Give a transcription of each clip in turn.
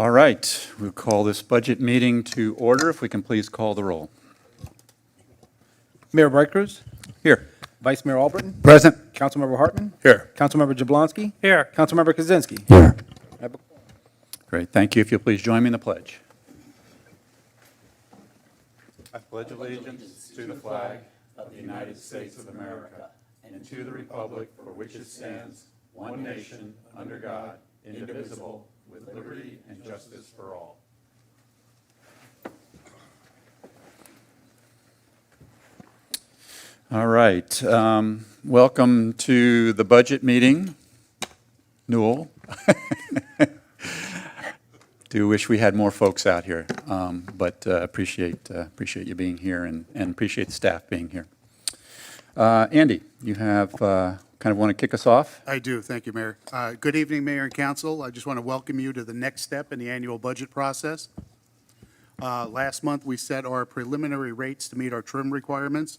All right, we'll call this budget meeting to order. If we can please call the roll. Mayor Bright Cruz, Here. Vice Mayor Albritton, Present. Councilmember Hartman, Here. Councilmember Jablonski, Here. Councilmember Kaczynski. Here. Great, thank you. If you'll please join me in the pledge. I pledge allegiance to the flag of the United States of America and to the republic for which it stands, one nation, under God, indivisible, with liberty and justice for all. All right, welcome to the budget meeting. Newell. Do wish we had more folks out here, but appreciate you being here and appreciate the staff being here. Andy, you have kind of want to kick us off? I do. Thank you, Mayor. Good evening, Mayor and Council. I just want to welcome you to the next step in the annual budget process. Last month, we set our preliminary rates to meet our trim requirements.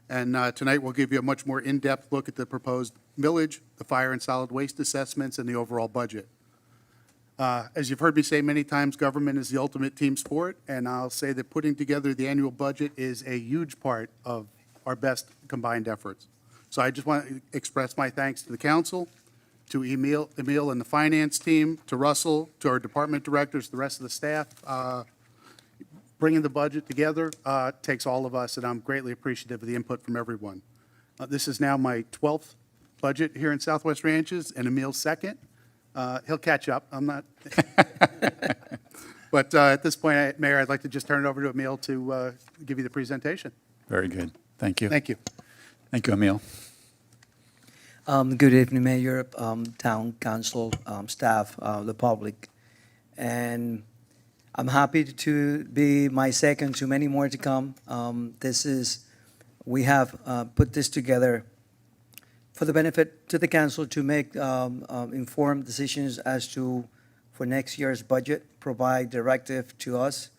And tonight, we'll give you a much more in-depth look at the proposed millage, the fire and solid waste assessments, and the overall budget. As you've heard me say many times, government is the ultimate team sport, and I'll say that putting together the annual budget is a huge part of our best combined efforts. So I just want to express my thanks to the council, to Emil and the finance team, to Russell, to our department directors, the rest of the staff. Bringing the budget together takes all of us, and I'm greatly appreciative of the input from everyone. This is now my 12th budget here in Southwest Ranches, and Emil's second. He'll catch up. I'm not. But at this point, Mayor, I'd like to just turn it over to Emil to give you the presentation. Very good. Thank you. Thank you. Thank you, Emil. Good evening, Mayor, Town Council, staff, the public. And I'm happy to be my second to many more to come. We have put this together for the benefit to the council to make informed decisions as to, for next year's budget, provide directive to us,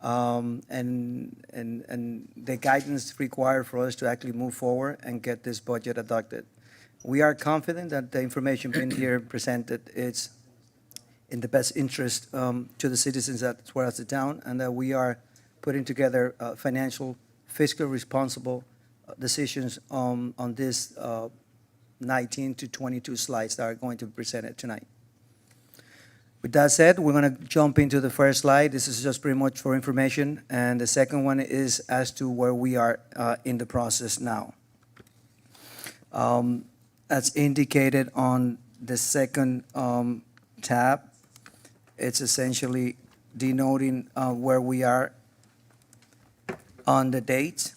and the guidance required for us to actually move forward and get this budget adopted. We are confident that the information being here presented is in the best interest to the citizens as well as the town, and that we are putting together financial, fiscal responsible decisions on this 19 to 22 slides that are going to be presented tonight. With that said, we're going to jump into the first slide. This is just pretty much for information, and the second one is as to where we are in the process now. As indicated on the second tab, it's essentially denoting where we are on the dates.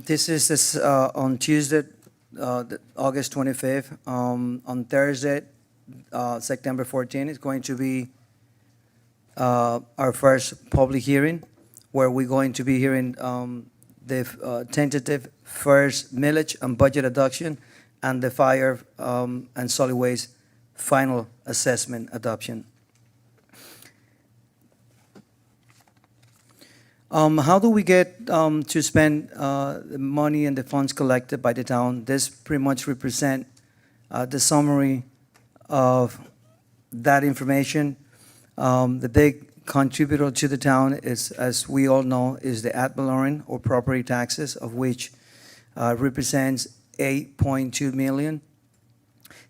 This is on Tuesday, August 25th. On Thursday, September 14th, is going to be our first public hearing, where we're going to be hearing the tentative first millage and budget adoption, and the fire and solid waste final assessment adoption. How do we get to spend the money and the funds collected by the town? This pretty much represent the summary of that information. The big contributor to the town is, as we all know, is the ad valorem or property taxes, of which represents $8.2 million.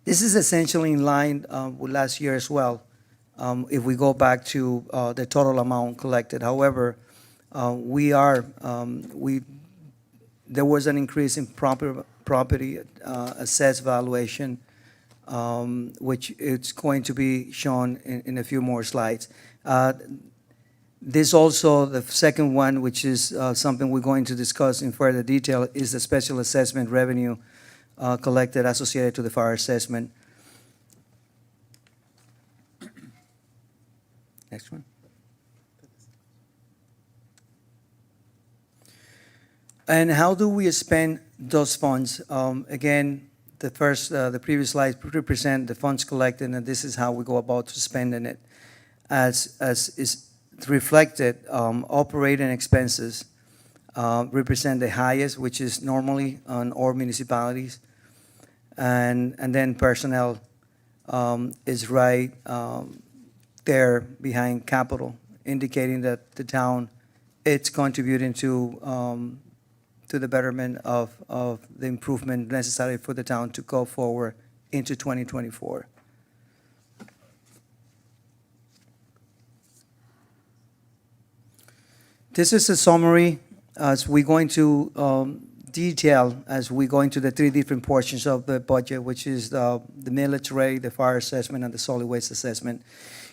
This is essentially in line with last year as well, if we go back to the total amount collected. However, there was an increase in property assessed valuation, which it's going to be shown in a few more slides. This also, the second one, which is something we're going to discuss in further detail, is the special assessment revenue collected associated to the fire assessment. Next one. And how do we spend those funds? Again, the previous slide represent the funds collected, and this is how we go about spending it. As is reflected, operating expenses represent the highest, which is normally on all municipalities, and then personnel is right there behind capital, indicating that the town, it's contributing to the betterment of the improvement necessary for the town to go forward into 2024. This is a summary as we go into detail as we go into the three different portions of the budget, which is the millage rate, the fire assessment, and the solid waste assessment.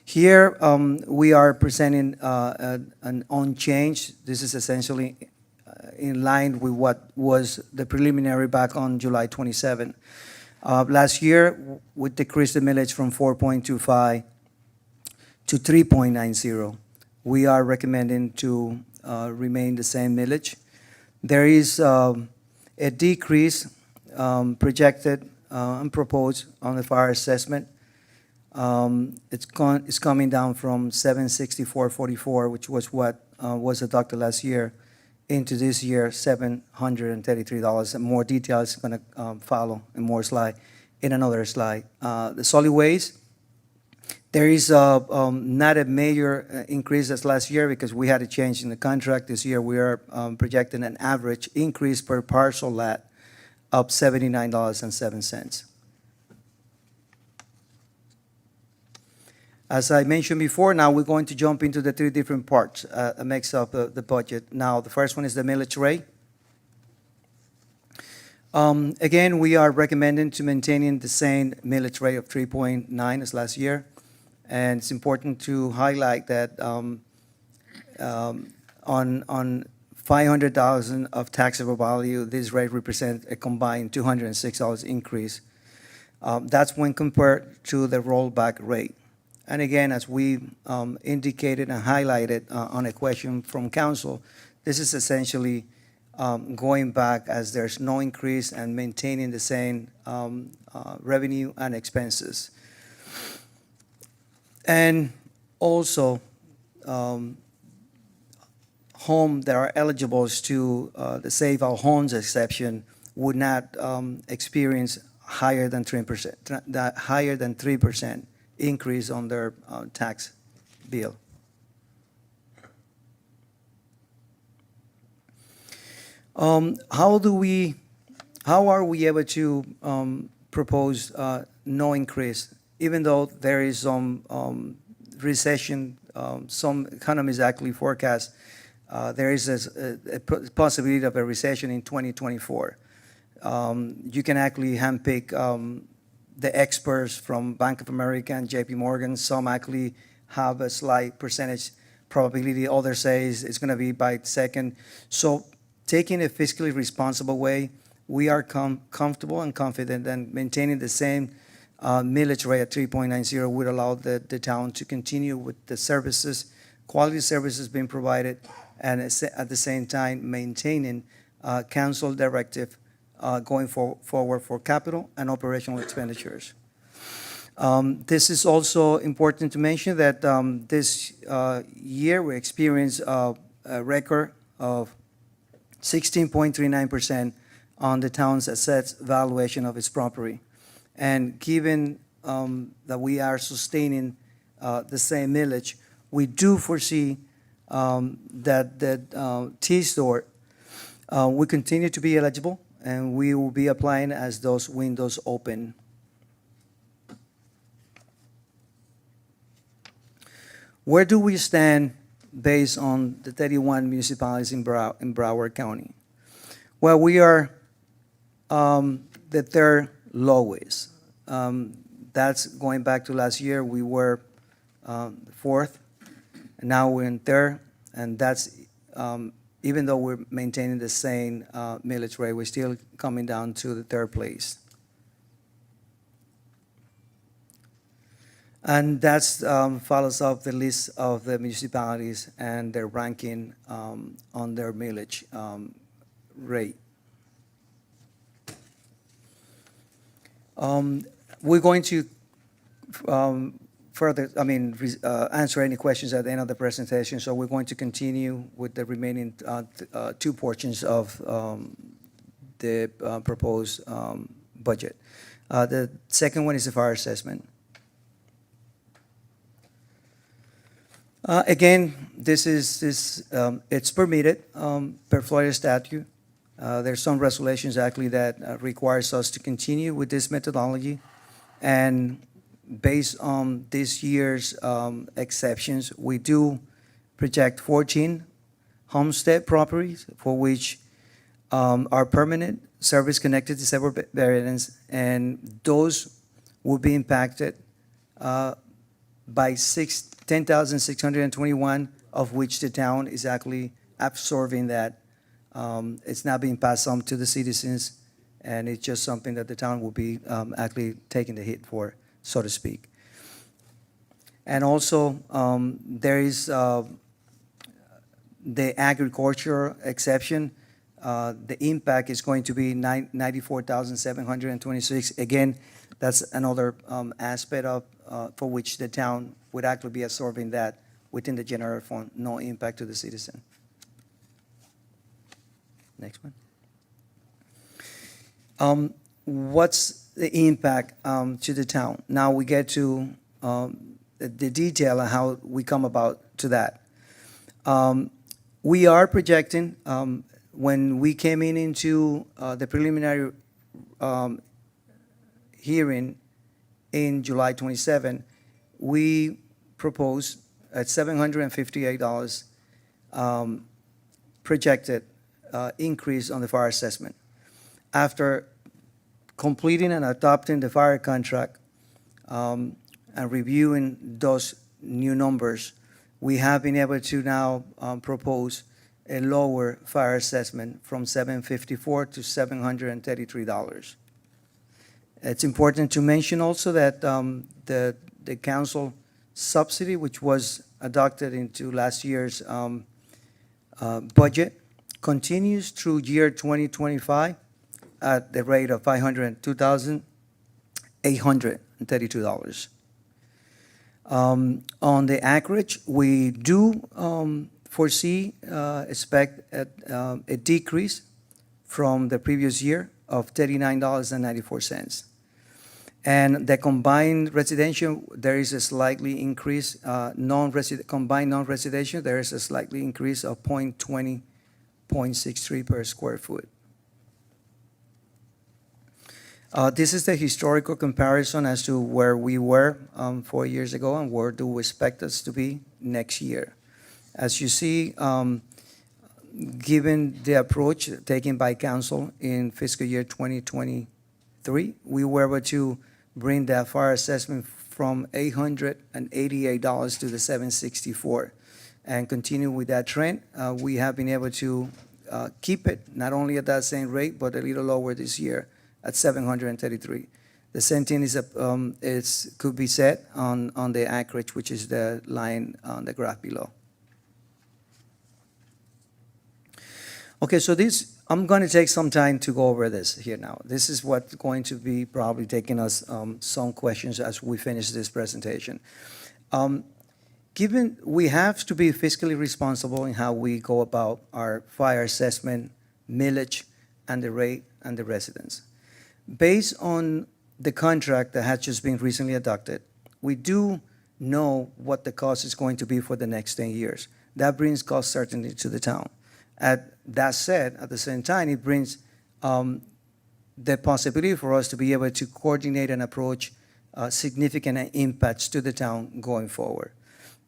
Here, we are presenting an unchanged. This is essentially in line with what was the preliminary back on July 27. Last year, we decreased the millage from 4.25 to 3.90. We are recommending to remain the same millage. There is a decrease projected and proposed on the fire assessment. It's coming down from 764.44, which was what was adopted last year, into this year $733. And more details going to follow in another slide. The solid waste. There is not a major increase as last year because we had a change in the contract. This year we are projecting an average increase per parcel lot of $79.07. As I mentioned before, now we're going to jump into the three different parts that makes up the budget. Now, the first one is the millage rate. Again, we are recommending to maintaining the same millage rate of 3.9 as last year. And it's important to highlight that on $500,000 of taxable value, this rate represents a combined $206 increase. That's when compared to the rollback rate. And again, as we indicated and highlighted on a question from council, this is essentially going back as there's no increase and maintaining the same revenue and expenses. And also, homes that are eligible to the Save Our Homes exception would not experience higher than 3% increase on their tax bill. How are we able to propose no increase, even though there is some recession? Some economists actually forecast there is a possibility of a recession in 2024. You can actually handpick the experts from Bank of America and JP Morgan. Some actually have a slight percentage probability. Others say it's going to be by second. So taking a fiscally responsible way, we are comfortable and confident that maintaining the same millage rate at 3.90 would allow the town to continue with the services, quality services being provided, and at the same time maintaining council directive going forward for capital and operational expenditures. This is also important to mention that this year we experienced a record of 16.39% on the town's assets valuation of its property. And given that we are sustaining the same millage, we do foresee that the T-store will continue to be eligible, and we will be applying as those windows open. Where do we stand based on the 31 municipalities in Broward County? Well, we are the third lowest. That's going back to last year. We were fourth, and now we're in third, and that's even though we're maintaining the same millage rate, we're still coming down to the third place. And that follows up the list of the municipalities and their ranking on their millage rate. We're going to further, answer any questions at the end of the presentation. So we're going to continue with the remaining two portions of the proposed budget. The second one is the fire assessment. Again, it's permitted per Florida statute. There's some regulations actually that requires us to continue with this methodology. And based on this year's exceptions, we do project 14 homestead properties for which are permanent service-connected disabled veterans, and those will be impacted by 10,621, of which the town is actually absorbing that. It's not being passed on to the citizens, and it's just something that the town will be actually taking the hit for, so to speak. And also, there is the agriculture exception. The impact is going to be 94,726. Again, that's another aspect of for which the town would actually be absorbing that within the general fund, no impact to the citizen. Next one. What's the impact to the town? Now we get to the detail of how we come about to that. We are projecting, when we came into the preliminary hearing in July 27, we proposed at $758 projected increase on the fire assessment. After completing and adopting the fire contract and reviewing those new numbers, we have been able to now propose a lower fire assessment from $754 to $733. It's important to mention also that the council subsidy, which was adopted into last year's budget, continues through year 2025 at the rate of $502,832. On the acreage, we do expect a decrease from the previous year of $39.94. And the combined residential, there is a slightly increase, combined non-residential, there is a slightly increase of 0.63 per square foot. This is the historical comparison as to where we were 4 years ago and where do we expect us to be next year. As you see, given the approach taken by council in fiscal year 2023, we were able to bring that fire assessment from $888 to the $764 and continue with that trend. We have been able to keep it not only at that same rate, but a little lower this year at $733. The same thing could be set on the acreage, which is the line on the graph below. Okay, so I'm going to take some time to go over this here now. This is what's going to be probably taking us some questions as we finish this presentation. Given we have to be fiscally responsible in how we go about our fire assessment, millage, and the rate and the residents. Based on the contract that has just been recently adopted, we do know what the cost is going to be for the next 10 years. That brings cost certainty to the town. That said, at the same time, it brings the possibility for us to be able to coordinate and approach significant impacts to the town going forward.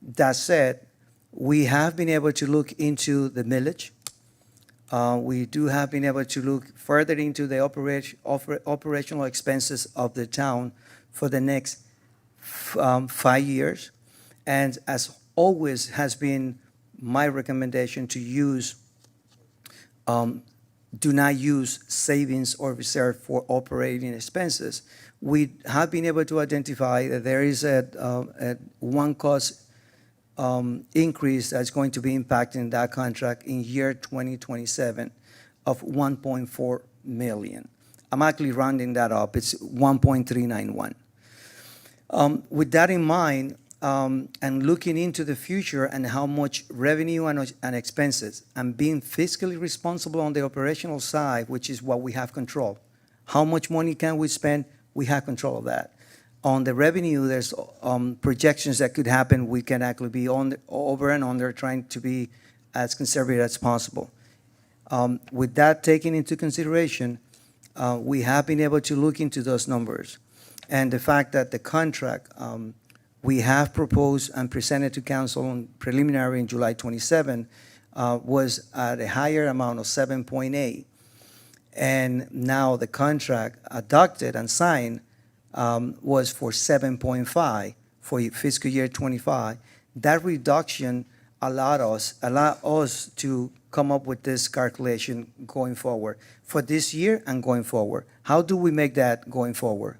That said, we have been able to look into the millage. We do have been able to look further into the operational expenses of the town for the next 5 years. And as always has been my recommendation to do not use savings or reserve for operating expenses. We have been able to identify that there is a one cost increase that's going to be impacting that contract in year 2027 of $1.4 million. I'm actually rounding that up. It's 1.391. With that in mind, and looking into the future and how much revenue and expenses, and being fiscally responsible on the operational side, which is what we have control. How much money can we spend? We have control of that. On the revenue, there's projections that could happen. We can actually be over and under, trying to be as conservative as possible. With that taken into consideration, we have been able to look into those numbers. And the fact that the contract we have proposed and presented to council on preliminary in July 27 was at a higher amount of 7.8. And now the contract adopted and signed was for 7.5 for fiscal year 25. That reduction allowed us to come up with this calculation going forward for this year and going forward. How do we make that going forward?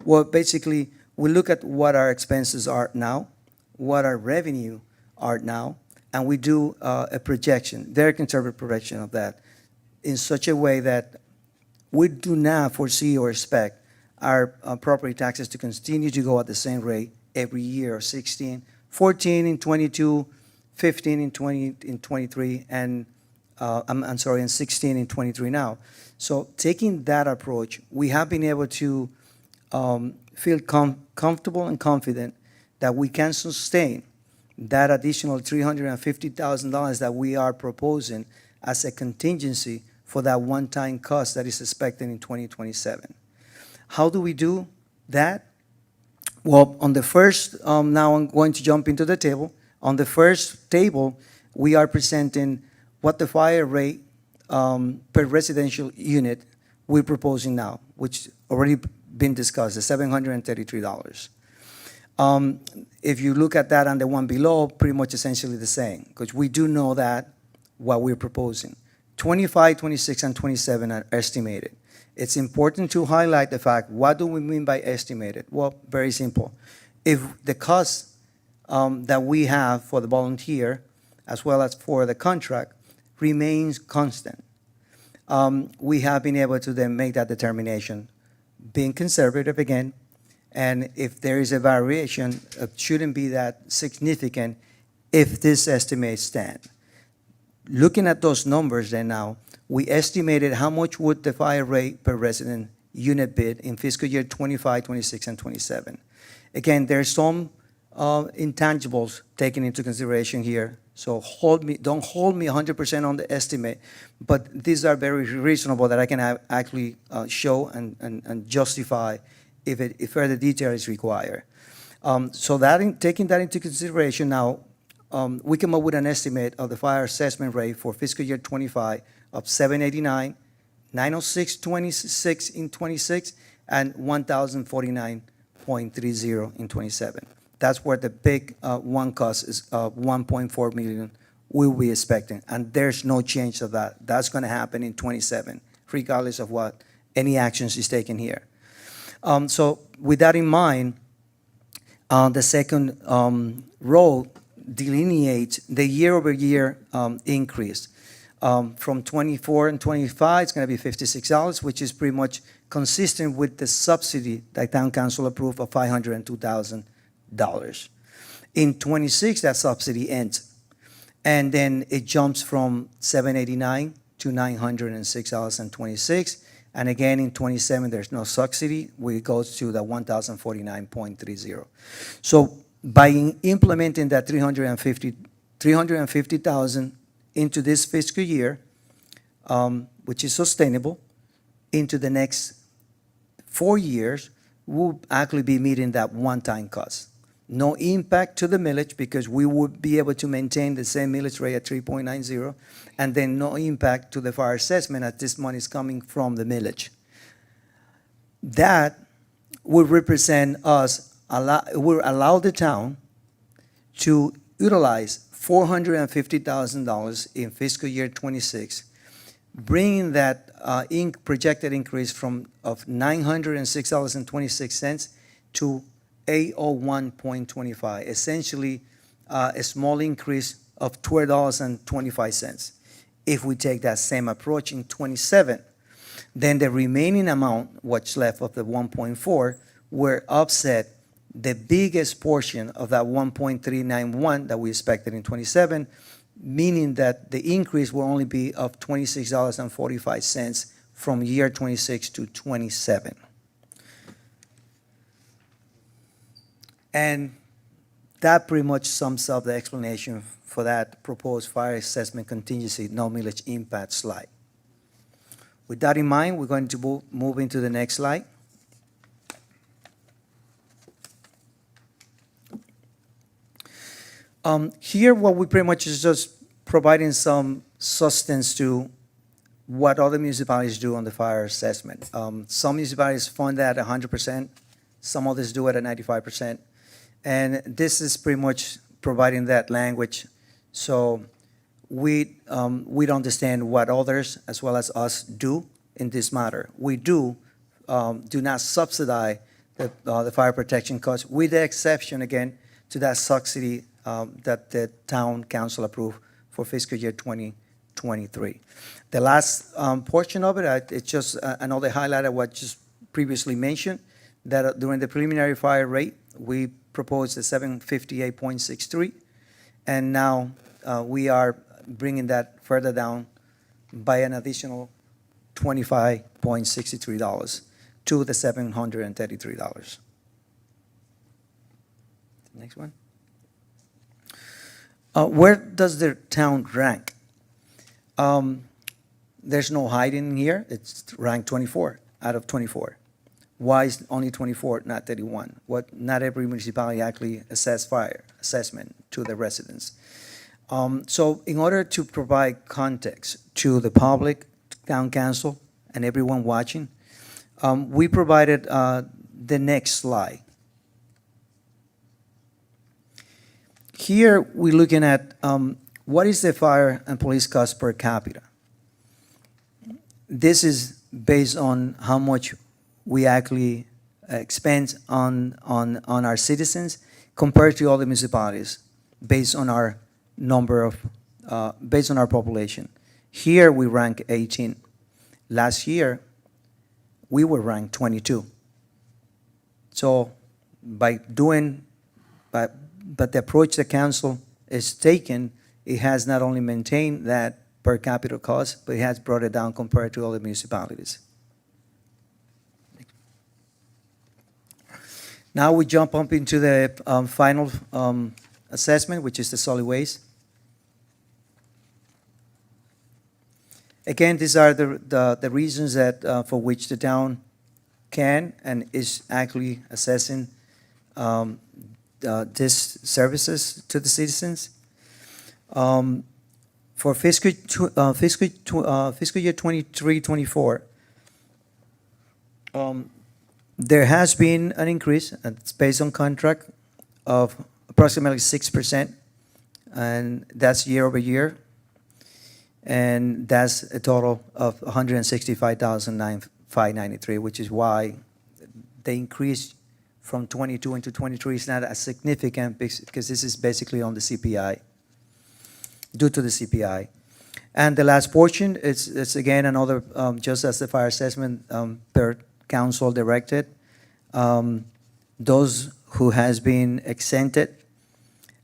Well, basically, we look at what our expenses are now, what our revenue are now, and we do a projection, very conservative projection of that, in such a way that we do not foresee or expect our property taxes to continue to go at the same rate every year, 16, 14 in 22, 15 in 20, in 23, and I'm sorry, and 16 in 23 now. So taking that approach, we have been able to feel comfortable and confident that we can sustain that additional $350,000 that we are proposing as a contingency for that one-time cost that is expected in 2027. How do we do that? Well, on the first, now I'm going to jump into the table. On the first table, we are presenting what the fire rate per residential unit we're proposing now, which already been discussed, is $733. If you look at that and the one below, pretty much essentially the same, because we do know that what we're proposing. 25, 26, and 27 are estimated. It's important to highlight the fact, what do we mean by estimated? Well, very simple. If the cost that we have for the volunteer, as well as for the contract, remains constant, we have been able to then make that determination, being conservative again, and if there is a variation, it shouldn't be that significant if this estimate stand. Looking at those numbers then now, we estimated how much would the fire rate per resident unit bid in fiscal year 25, 26, and 27. Again, there's some intangibles taken into consideration here, so don't hold me 100% on the estimate, but these are very reasonable that I can actually show and justify if further detail is required. So taking that into consideration now, we come up with an estimate of the fire assessment rate for fiscal year 25 of $789, $906.26 in 26, and $1,049.30 in 27. That's where the big one cost is $1.4 million we'll be expecting, and there's no change of that. That's going to happen in 27, regardless of what any actions is taken here. So with that in mind, the second row delineates the year-over-year increase. From 24 and 25, it's going to be $56, which is pretty much consistent with the subsidy that Town Council approved of $502,000. In 26, that subsidy ends, and then it jumps from $789 to $906.26. And again, in 27, there's no subsidy. It goes to the $1,049.30. So by implementing that $350,000 into this fiscal year, which is sustainable, into the next 4 years, we'll actually be meeting that one-time cost. No impact to the millage, because we would be able to maintain the same millage rate at 3.90, and then no impact to the fire assessment, as this money is coming from the millage. That would represent us, will allow the town to utilize $450,000 in fiscal year 26, bringing that projected increase of $906.26 to $801.25, essentially a small increase of $12.25. If we take that same approach in 27, then the remaining amount, what's left of the 1.4, will offset the biggest portion of that 1.391 that we expected in 27, meaning that the increase will only be of $26.45 from year 26 to 27. And that pretty much sums up the explanation for that proposed fire assessment contingency, no millage impact slide. With that in mind, we're going to move into the next slide. Here, what we pretty much is just providing some substance to what other municipalities do on the fire assessment. Some municipalities fund that 100%, some others do it at 95%. And this is pretty much providing that language, so we understand what others, as well as us, do in this matter. We do not subsidize the fire protection costs, with the exception, again, to that subsidy that the town council approved for fiscal year 2023. The last portion of it, it's just another highlight of what just previously mentioned, that during the preliminary fire rate, we proposed a 758.63, and now we are bringing that further down by an additional $25.63 to the $733. Next one. Where does the town rank? There's no hiding here. It's ranked 24 out of 24. Why is only 24, not 31? Not every municipality actually assessment to the residents. So in order to provide context to the public, town council, and everyone watching, we provided the next slide. Here, we're looking at what is the fire and police cost per capita. This is based on how much we actually expend on our citizens compared to other municipalities based on our number of, based on our population. Here, we rank 18. Last year, we were ranked 22. So but the approach the council is taking, it has not only maintained that per capita cost, but it has brought it down compared to other municipalities. Now we jump up into the final assessment, which is the solid waste. Again, these are the reasons that for which the town can and is actually assessing these services to the citizens. For fiscal year 23-24, there has been an increase, and it's based on contract, of approximately 6%, and that's year over year, and that's a total of $165,593, which is why the increase from 22 into 23 is not as significant, because this is basically on the CPI, due to the CPI. And the last portion, it's again another, just as the fire assessment per council directed, those who has been exempted,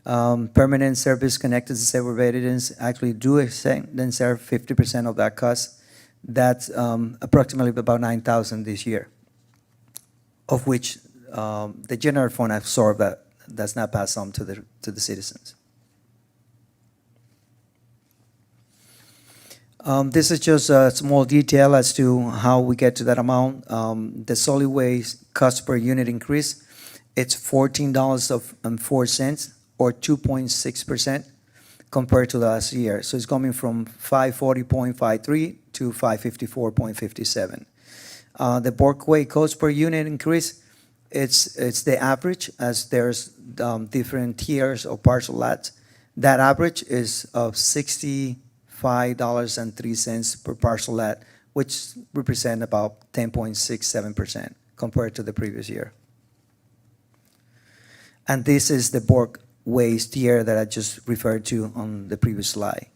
permanent service connected disabled veterans actually do exempt themselves 50% of that cost. That's approximately about $9,000 this year, of which the general fund absorbed that, does not pass on to the citizens. This is just a small detail as to how we get to that amount. The solid waste cost per unit increase, it's $14.04, or 2.6% compared to last year. So it's coming from $540.53 to $554.57. The bulk weight cost per unit increase, it's the average, as there's different tiers of parcel lots. That average is of $65.03 per parcel lot, which represent about 10.67% compared to the previous year. And this is the bulk waste tier that I just referred to on the previous slide.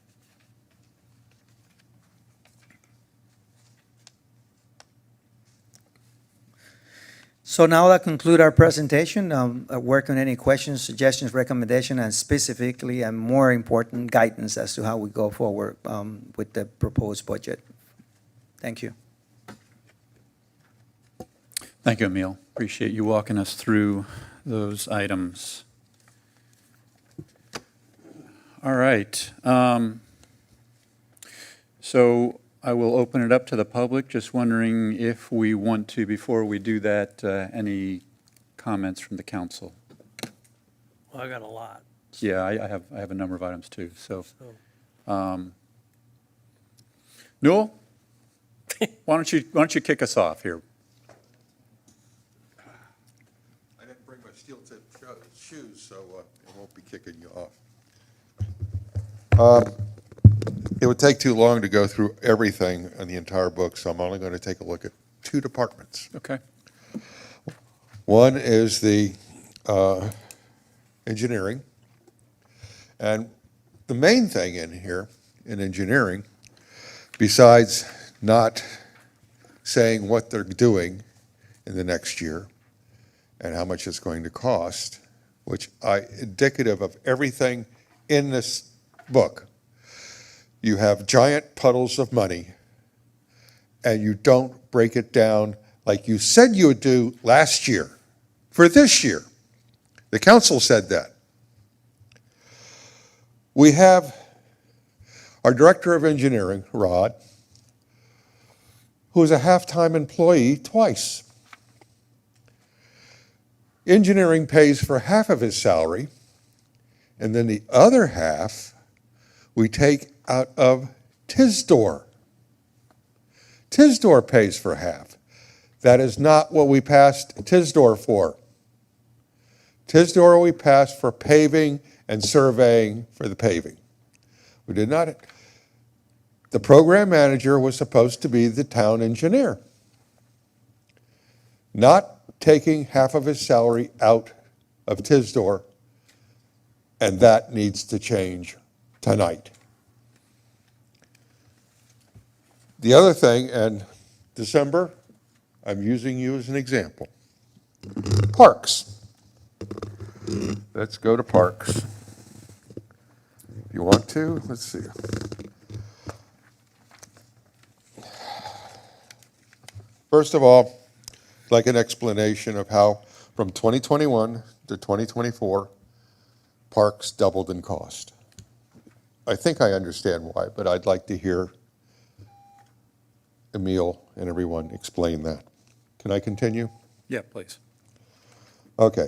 So now that concludes our presentation. Work on any questions, suggestions, recommendations, and specifically, and more important, guidance as to how we go forward with the proposed budget. Thank you. Thank you, Emil. Appreciate you walking us through those items. All right. So I will open it up to the public. Just wondering if we want to, before we do that, any comments from the council? Well, I got a lot. Yeah, I have a number of items too, so. Newell? Why don't you kick us off here? I didn't bring my steel-tip shoes, so I won't be kicking you off. It would take too long to go through everything in the entire book, so I'm only going to take a look at two departments. Okay. One is the engineering, and the main thing in here, in engineering, besides not saying what they're doing in the next year and how much it's going to cost, which indicative of everything in this book. You have giant puddles of money, and you don't break it down like you said you would do last year for this year. The council said that. We have our director of engineering, Rod, who is a half-time employee twice. Engineering pays for half of his salary, and then the other half we take out of TISDOR. TISDOR pays for half. That is not what we passed TISDOR for. TISDOR we passed for paving and surveying for the paving. We did not. The program manager was supposed to be the town engineer, not taking half of his salary out of TISDOR, and that needs to change tonight. The other thing, and December, I'm using you as an example. Parks. Let's go to parks. If you want to, let's see. First of all, I'd like an explanation of how from 2021 to 2024, parks doubled in cost. I think I understand why, but I'd like to hear Emil and everyone explain that. Can I continue? Yeah, please. Okay.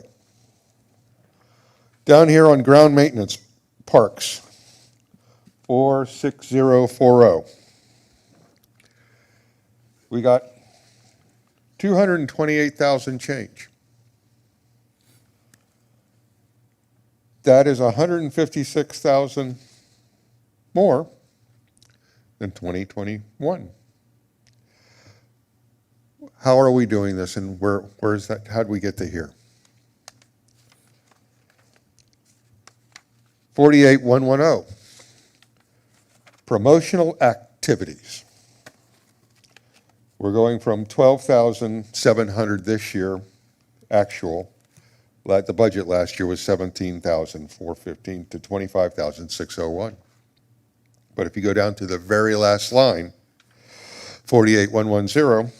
Down here on ground maintenance, parks, 46040. We got 228,000 change. That is 156,000 more than 2021. How are we doing this, and where is that? How did we get to here? 48110, promotional activities. We're going from 12,700 this year, actual. The budget last year was 17,415 to 25,601. But if you go down to the very last line, 48110,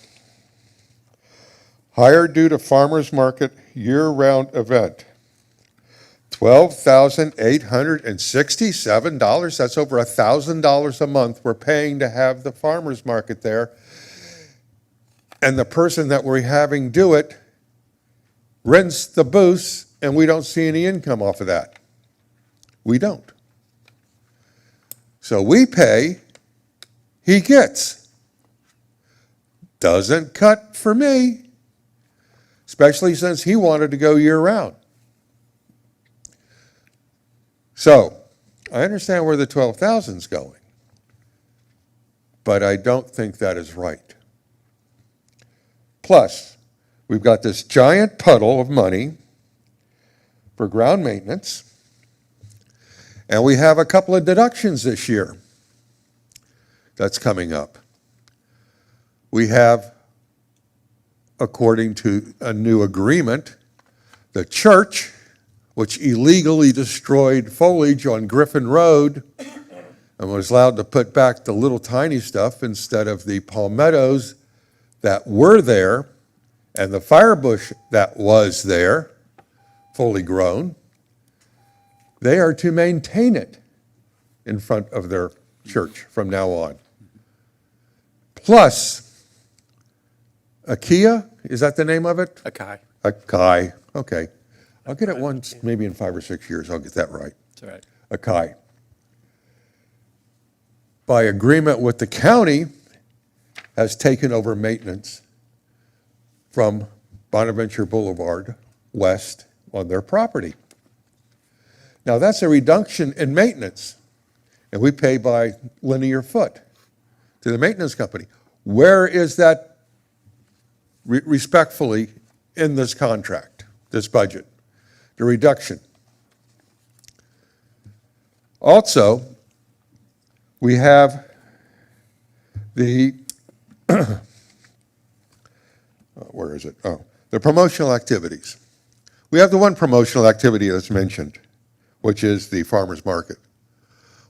hire due to farmers market year-round event, $12,867. That's over $1,000 a month we're paying to have the farmers market there. And the person that we're having do it rents the booths, and we don't see any income off of that. We don't. So we pay, he gets. Doesn't cut for me, especially since he wanted to go year-round. So I understand where the 12,000 is going, but I don't think that is right. Plus, we've got this giant puddle of money for ground maintenance, and we have a couple of deductions this year that's coming up. We have, according to a new agreement, the church, which illegally destroyed foliage on Griffin Road and was allowed to put back the little tiny stuff instead of the palmettos that were there and the firebush that was there, fully grown. They are to maintain it in front of their church from now on. Plus, Akia, is that the name of it? Akai. Akai, okay. I'll get it once, maybe in 5 or 6 years, I'll get that right. That's all right. Akai. By agreement with the county, has taken over maintenance from Bonaventure Boulevard west on their property. Now, that's a reduction in maintenance, and we pay by linear foot to the maintenance company. Where is that respectfully in this contract, this budget, the reduction? Also, we have the, where is it? Oh, the promotional activities. We have the one promotional activity that's mentioned, which is the farmer's market.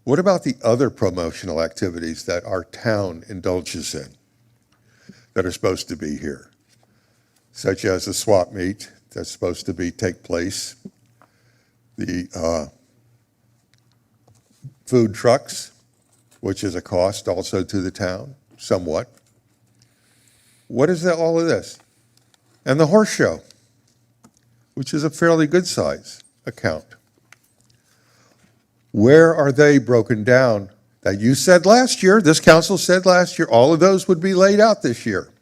What about the other promotional activities that our town indulges in that are supposed to be here? Such as the swap meet that's supposed to take place, the food trucks, which is a cost also to the town, somewhat. What is all of this? And the horse show, which is a fairly good size account. Where are they broken down that you said last year, this council said last year, all of those would be laid out this year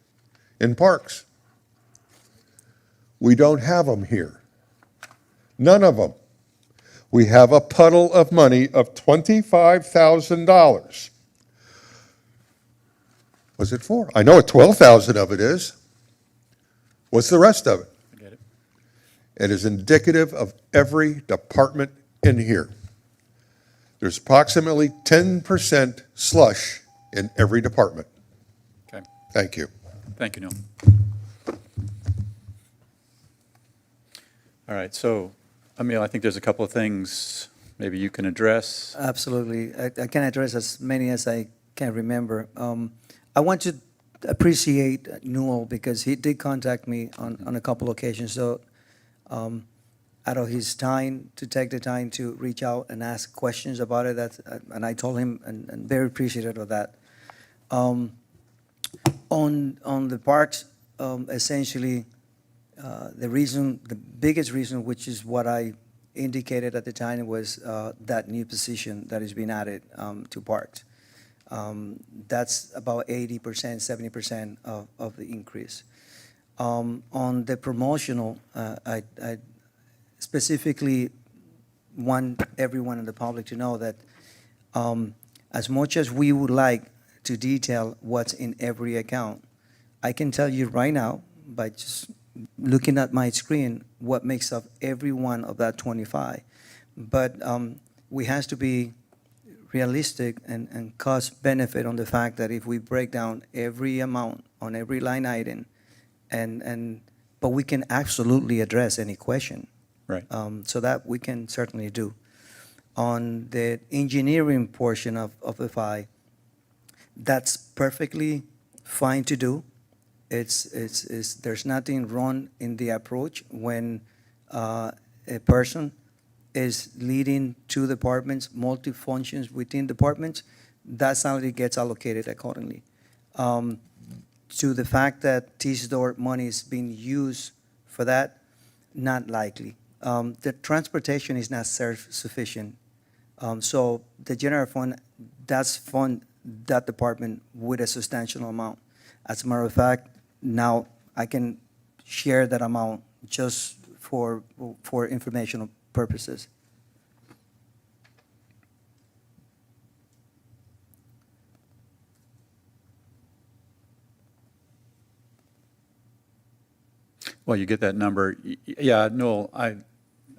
in parks? We don't have them here. None of them. We have a puddle of money of $25,000. What's it for? I know what 12,000 of it is. What's the rest of it? I get it. It is indicative of every department in here. There's approximately 10% slush in every department. Okay. Thank you. Thank you, Neil. All right, so, Emil, I think there's a couple of things maybe you can address. Absolutely. I can address as many as I can remember. I want to appreciate Newell because he did contact me on a couple occasions. So out of his time, to take the time to reach out and ask questions about it, and I told him, and very appreciative of that. On the parks, essentially, the biggest reason, which is what I indicated at the time, was that new position that is being added to parks. That's about 80%, 70% of the increase. On the promotional, I specifically want everyone in the public to know that as much as we would like to detail what's in every account, I can tell you right now, by just looking at my screen, what makes up every one of that 25. But we have to be realistic and cost benefit on the fact that if we break down every amount on every line item, but we can absolutely address any question. Right. So that we can certainly do. On the engineering portion of the FI, that's perfectly fine to do. There's nothing wrong in the approach when a person is leading two departments, multi-functions within departments, that salary gets allocated accordingly. To the fact that TSDOR money is being used for that, not likely. The transportation is not self-sufficient. So the general fund does fund that department with a substantial amount. As a matter of fact, now I can share that amount just for informational purposes. Well, you get that number. Yeah, Noel,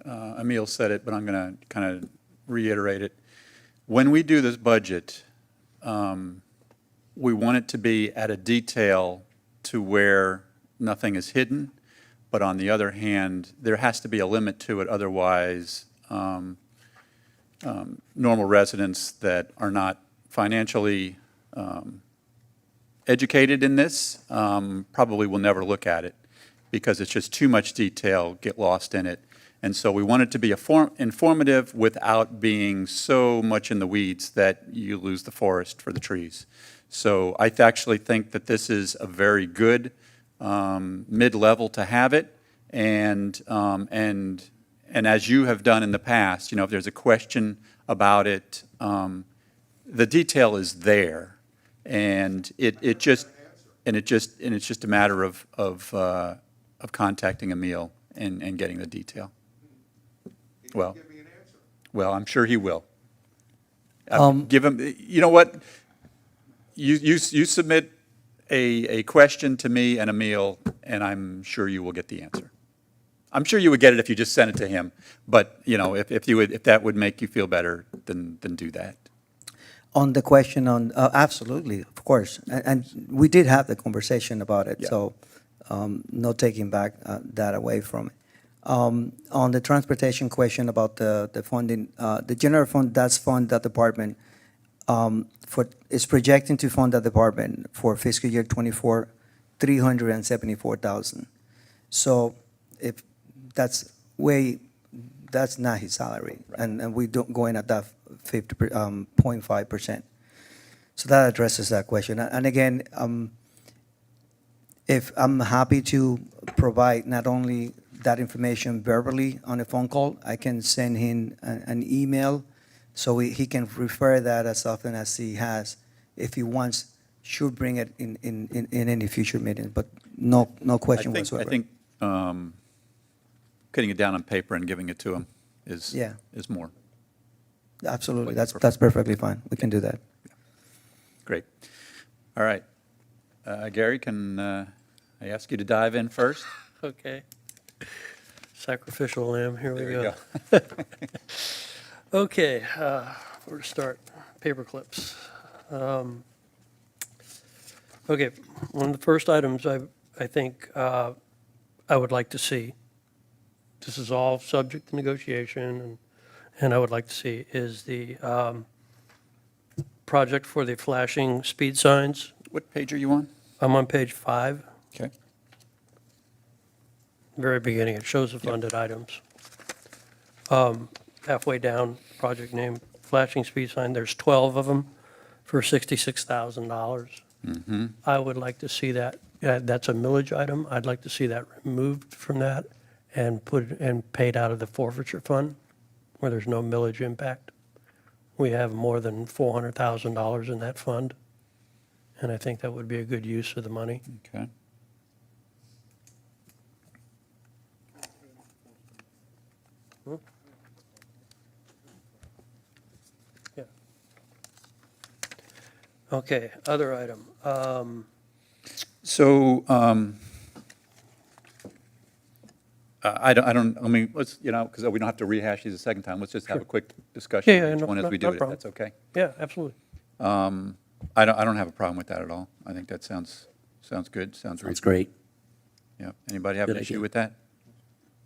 Emil said it, but I'm going to kind of reiterate it. When we do this budget, we want it to be at a detail to where nothing is hidden, but on the other hand, there has to be a limit to it. Otherwise, normal residents that are not financially educated in this probably will never look at it, because it's just too much detail, get lost in it. And so we want it to be informative without being so much in the weeds that you lose the forest for the trees. So I actually think that this is a very good mid-level to have it. And as you have done in the past, if there's a question about it, the detail is there. And it's just a matter of contacting Emil and getting the detail. Well, I'm sure he will. Give him, you know what? You submit a question to me and Emil, and I'm sure you will get the answer. I'm sure you would get it if you just sent it to him, but, if that would make you feel better, then do that. On the question on, absolutely, of course. And we did have the conversation about it, Yeah. so no taking back that away from it. On the transportation question about the funding, the general fund does fund that department is projecting to fund that department for fiscal year '24, $374,000. So if that's not his salary, and we don't go in at that 0.5%. So that addresses that question. And again, if I'm happy to provide not only that information verbally on a phone call, I can send him an email so he can refer that as often as he has. If he wants, should bring it in any future meeting, but no question whatsoever. I think putting it down on paper and giving it to him is Yeah. more. Absolutely, that's perfectly fine. We can do that. Great. All right. Gary, can I ask you to dive in first? Okay. Sacrificial lamb, here we There you go. go. Okay, where to start? Paper clips. Okay, one of the first items I think I would like to see, this is all subject to negotiation, and I would like to see, is the project for the flashing speed signs. What page are you on? I'm on page 5, Okay. very beginning. It shows the funded items. Halfway down, project name, flashing speed sign, there's 12 of them for $66,000. I would like to see that, that's a millage item. I'd like to see that removed from that and paid out of the forfeiture fund where there's no millage impact. We have more than $400,000 in that fund, and I think that would be a good use of the money. Okay. Yeah. Okay, other item. So, I mean, let's, because we don't have to rehash these a second time, let's just have a quick discussion Yeah, yeah, of each no- one as no- we do no it, if problem. that's okay. Yeah, absolutely. I don't have a problem with that at all. I think that sounds good, sounds That's reasonable. great. Yeah. Anybody have an Good issue idea. with that?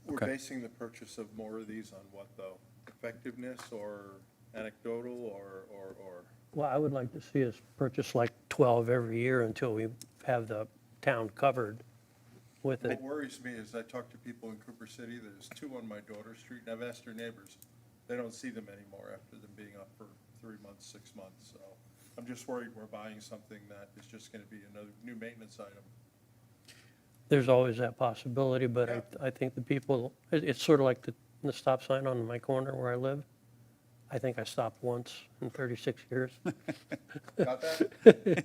We're Okay. basing the purchase of more of these on what, though? Effectiveness or anecdotal or? Well, I would like to see us purchase like 12 every year until we have the town covered with it. What worries me is I talk to people in Cooper City, there's 2 on my daughter's street, and I've asked their neighbors. They don't see them anymore after them being up for 3 months, 6 months, so I'm just worried we're buying something that is just gonna be another new maintenance item. There's always that possibility, but I think the people, it's sort of like the stop sign on my corner where I live. I think I stopped once in 36 years. Got that?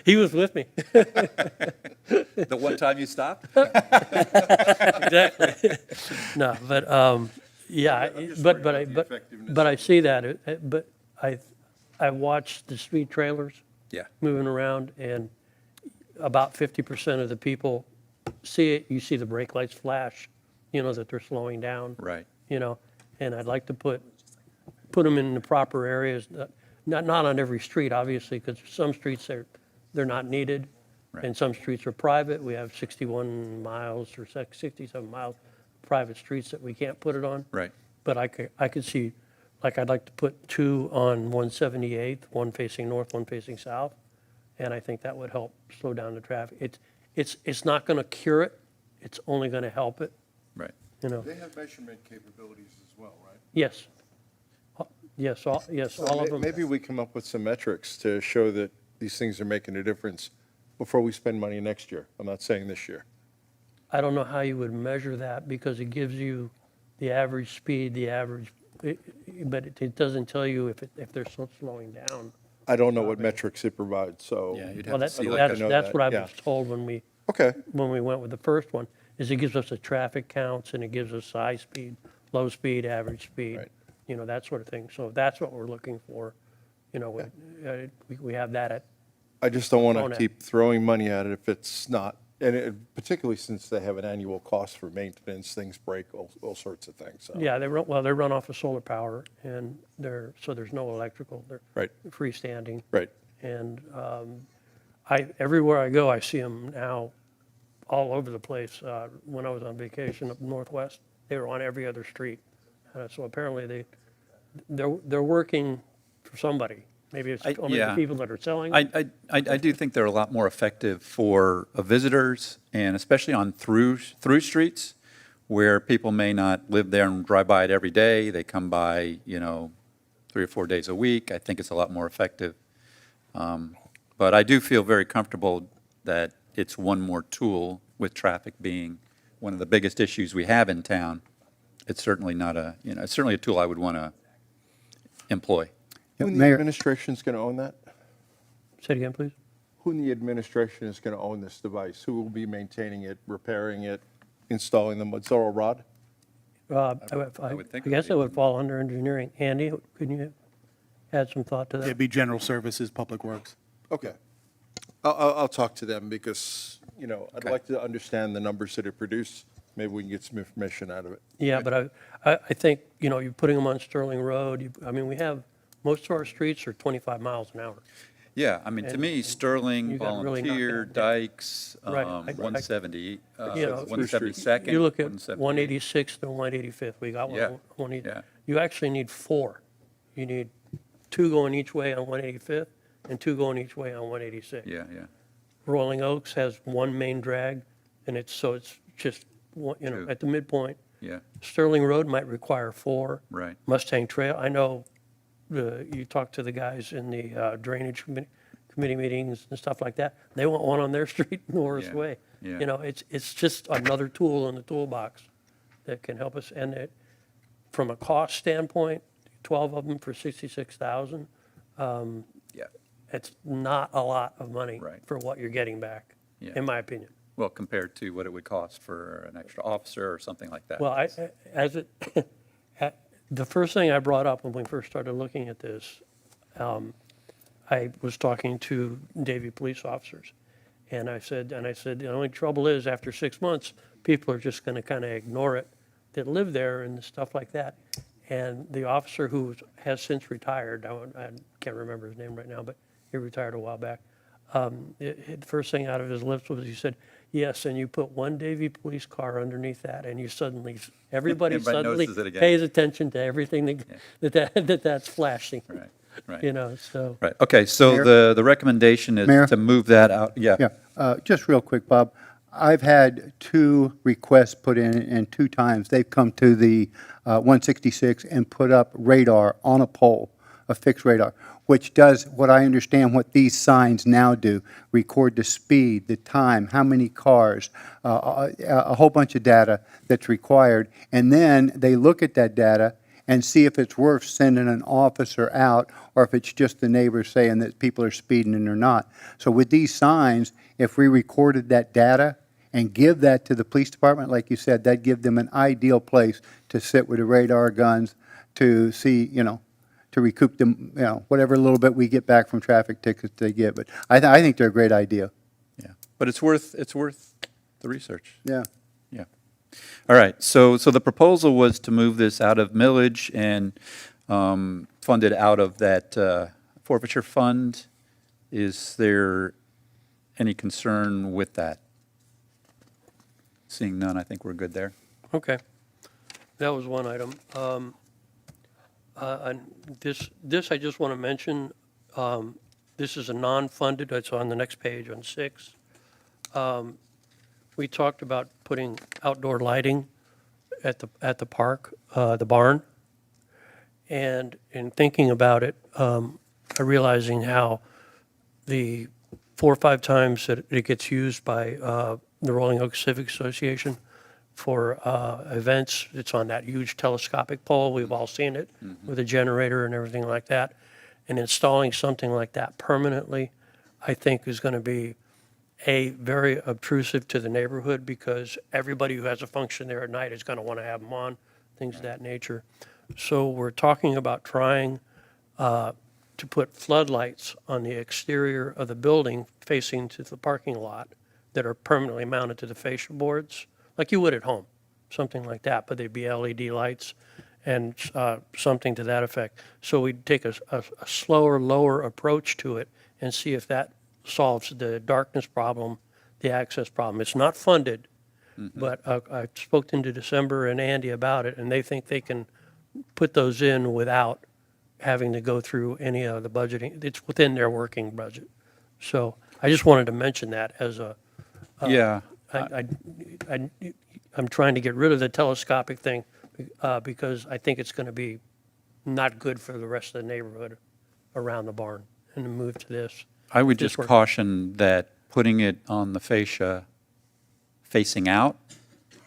He was with me. The one time you stopped? Exactly. No, but, yeah, I'm just but worried about the I effectiveness. see that, but I watched the street trailers Yeah. moving around, and about 50% of the people see it, you see the brake lights flash, that they're slowing down. Right. And I'd like to put them in the proper areas, not on every street, obviously, because some streets they're not needed, Right. and some streets are private. We have 61 miles or 67 miles private streets that we can't put it on. Right. But I could see, like, I'd like to put 2 on 178th, one facing north, one facing south, and I think that would help slow down the traffic. It's not going to cure it, it's only going to help it. Right. you know. They have measurement capabilities as well, right? Yes. Yes, all of them. Maybe we come up with some metrics to show that these things are making a difference before we spend money next year. I'm not saying this year. I don't know how you would measure that because it gives you the average speed, but it doesn't tell you if they're slowing down. I don't know what metrics it provides, so. Yeah, you'd Well, have to see like like to that's know that's that, what I yeah. was told when we Okay, went with the first one, is it gives us the traffic counts and it gives us high speed, low speed, average speed, Right. you know, that sort of thing. So that's what we're looking for, you know, we have that at, I just don't want Phone to app. keep throwing money at it if it's not, particularly since they have an annual cost for maintenance, things break, all sorts of things, so. yeah, they run off of solar power and so there's no electrical, they're Right, freestanding. right. And everywhere I go, I see them now all over the place. When I was on vacation up northwest, they were on every other street. So apparently they're working for somebody. Maybe it's only the yeah. people that are selling. I do think they're a lot more effective for visitors, and especially on through streets where people may not live there and drive by it every day. They come by, 3 or 4 days a week. I think it's a lot more effective. But I do feel very comfortable that it's one more tool, with traffic being one of the biggest issues we have in town. It's certainly not it's certainly a tool I would want to employ. Who in the Mayor- administration is going to own that? Say it again, please. Who in the administration is going to own this device? Who will be maintaining it, repairing it, installing them? It's all Rod? I would think I it guess would it be. would fall under engineering. Andy, could you add some thought to It'd that? be General Services, Public Works. Okay. I'll talk to them because, I'd Okay. like to understand the numbers that it produced. Maybe we can get some information out of it. Yeah, but I think, you're putting them on Sterling Road. We have, most of our streets are 25 miles an hour. Yeah, I mean, to me, Sterling, you got really knocked Volunteer, down. Dykes, Right. 170, You know, 172nd. You look at 178. 186th and 185th, we got Yeah, one. yeah. You actually need 4. You need 2 going each way on 185th and 2 going each way on 186. Yeah. Rolling Oaks has 1 main drag, and it's just, Two. at the midpoint. Yeah, Sterling Road might require 4. right. Mustang Trail, I know, you talk to the guys in the drainage committee meetings and stuff like that, they want one on their street, Norris Yeah, Way. yeah. It's just another tool in the toolbox that can help us. And from a cost standpoint, 12 of them for 66,000, Yeah, it's not a lot of money Right. for what you're getting back, Yeah. in my opinion. well, compared to what it would cost for an extra officer or something like that. Well, the first thing I brought up when we first started looking at this, I was talking to Davie police officers, and I said, the only trouble is, after 6 months, people are just going to kind of ignore it that live there and stuff like that. And the officer who has since retired, I can't remember his name right now, but he retired a while back. The first thing out of his lips was, he said, yes, and you put one Davie police car underneath that, and you suddenly, everybody Everybody suddenly notices it again. pays attention to everything that's flashing. Right, right. So. Right, okay, so Mayor? the recommendation Mayor? is to move that out, yeah. Yeah, just real quick, Bob. I've had 2 requests put in, and 2 times they've come to the 166 and put up radar on a pole, a fixed radar, which does what I understand what these signs now do, record the speed, the time, how many cars, a whole bunch of data that's required. And then they look at that data and see if it's worth sending an officer out or if it's just the neighbors saying that people are speeding and they're not. So with these signs, if we recorded that data and give that to the police department, like you said, that'd give them an ideal place to sit with the radar guns to see, to recoup them, whatever little bit we get back from traffic tickets they get. But I think they're a great idea. Yeah, but it's worth the research. Yeah. Yeah. All right, so the proposal was to move this out of millage and fund it out of that forfeiture fund. Is there any concern with that? Seeing none, I think we're good there. Okay, that was one item. And this I just want to mention, this is a non-funded, it's on the next page on 6. We talked about putting outdoor lighting at the park, the barn. And in thinking about it, realizing how the 4 or 5 times that it gets used by the Rolling Oak Civic Association for events, it's on that huge telescopic pole. We've all seen it with a generator and everything like that. And installing something like that permanently, I think is going to be very obtrusive to the neighborhood, because everybody who has a function there at night is going to want to have them on, things of that nature. So we're talking about trying to put floodlights on the exterior of the building facing to the parking lot that are permanently mounted to the fascia boards, like you would at home, something like that, but they'd be LED lights and something to that effect. So we'd take a slower, lower approach to it and see if that solves the darkness problem, the access problem. It's not funded, but I spoke into December and Andy about it, and they think they can put those in without having to go through any of the budgeting. It's within their working budget. So I just wanted to mention that as a, Yeah. I'm trying to get rid of the telescopic thing because I think it's going to be not good for the rest of the neighborhood around the barn, and to move to this. I would This just work. caution that putting it on the fascia facing out,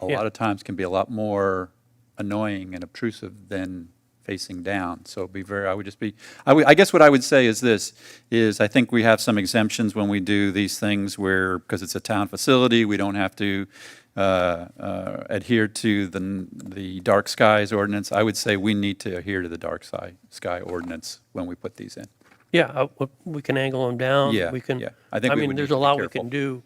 a Yeah. lot of times can be a lot more annoying and obtrusive than facing down. So I would just be, I guess what I would say is this, is I think we have some exemptions when we do these things where, because it's a town facility, we don't have to adhere to the dark skies ordinance. I would say we need to adhere to the dark sky ordinance when we put these in. Yeah, we can angle them down. Yeah, We can, yeah. I think we mean, would there's need a to be lot we careful. can do,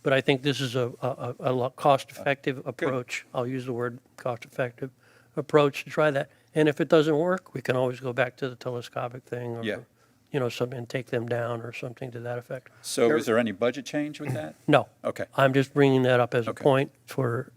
but I think this is a lot cost-effective approach. I'll use the word cost-effective approach to try that. And if it doesn't work, we can always go back to the telescopic thing, Yeah. or, something, and take them down or something to that effect. So is there any budget change with that? No. Okay. I'm just bringing that up as a Okay. point for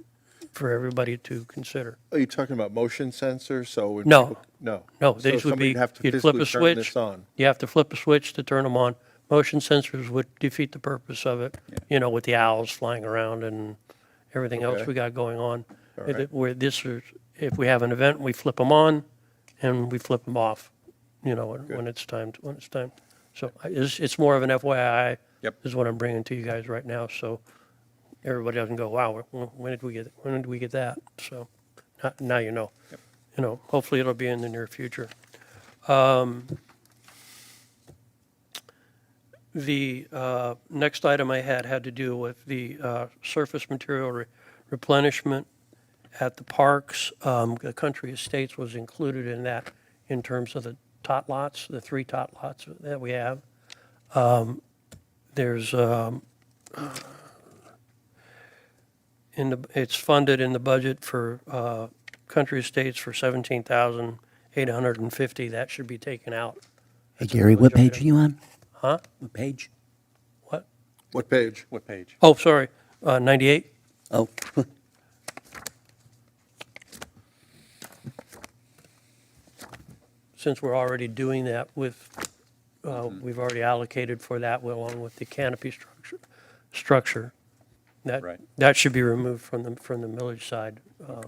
everybody to consider. Are you talking about motion sensors? So when No. people- No. No, So these would somebody'd be, have to you'd flip physically a turn switch. this on. You have to flip a switch to turn them on. Motion sensors would defeat the purpose of it, with the owls flying around and everything else Okay. we got going on. All right. Where this is, if we have an event, we flip them on and we flip them off, when it's time. So it's more of an FYI. Yep. Is what I'm bringing to you guys right now, so everybody doesn't go, wow, when did we get that? So now you know. Yep. Hopefully it'll be in the near future. The next item I had to do with the surface material replenishment at the parks. The Country Estates was included in that in terms of the tot lots, the 3 tot lots that we have. There's, it's funded in the budget for Country Estates for $17,850. That should be taken out. Hey, Gary, what page are you on? Huh? What page? What? What page? What page? Oh, sorry, 98? Oh, Since we're already doing that with, we've already allocated for that along with the canopy structure. Right. That should be removed from the millage side, as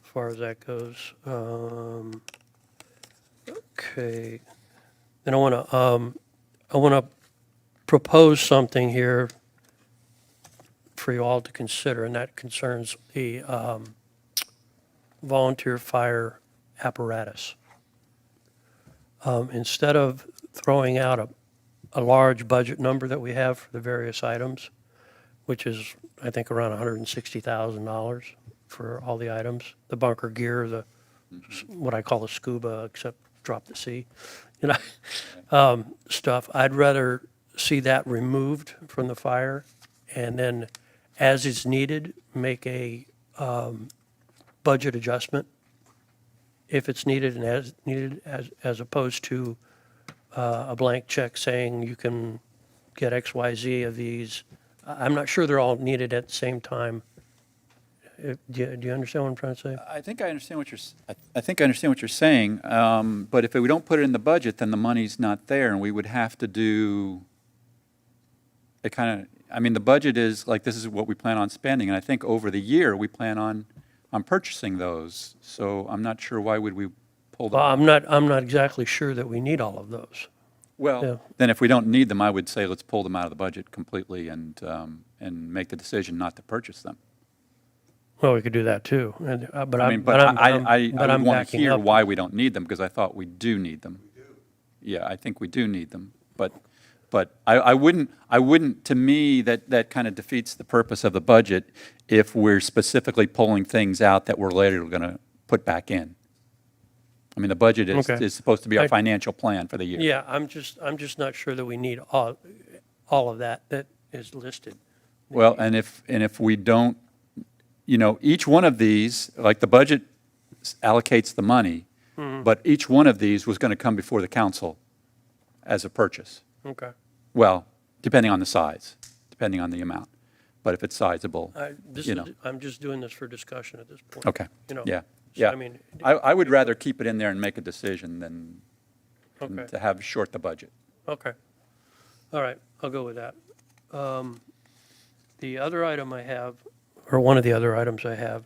far as that goes. Okay. Then I want to propose something here for you all to consider, and that concerns the volunteer fire apparatus. Instead of throwing out a large budget number that we have for the various items, which is, I think, around $160,000 for all the items, the bunker gear, what I call the scuba, except drop the sea, stuff. I'd rather see that removed from the fire, and then, as is needed, make a budget adjustment if it's needed, and as needed, as opposed to a blank check saying you can get X, Y, Z of these. I'm not sure they're all needed at the same time. Do you understand what I'm trying to say? I think I understand what you're saying, but if we don't put it in the budget, then the money's not there, and we would have to do it kind of, the budget is, like, this is what we plan on spending, and I think over the year, we plan on I'm purchasing those, so I'm not sure why would we pull them. Well, I'm not exactly sure that we need all of those. Yeah. Well, then if we don't need them, I would say let's pull them out of the budget completely and make the decision not to purchase them. Well, we could do that too, and, but I I'm, mean, but I'm, I but would I'm want to backing hear up. why we don't need them, because I thought we do need them. We do. Yeah, I think we do need them, but I wouldn't, to me, that kind of defeats the purpose of the budget if we're specifically pulling things out that we're later going to put back in. I mean, the budget Okay. is supposed to be our I- financial plan for the year. Yeah, I'm just not sure that we need all of that is listed. Well, and if we don't, each one of these, like the budget allocates the money, but each one of these was going to come before the council as a purchase. Okay. Well, depending on the size, depending on the amount. But if it's sizable, I'm just doing this for discussion at this point. okay, You know, yeah, so, yeah. I mean, I would rather keep it in there and make a decision than okay, to have short the budget. okay. All right, I'll go with that. The other item I have, or one of the other items I have,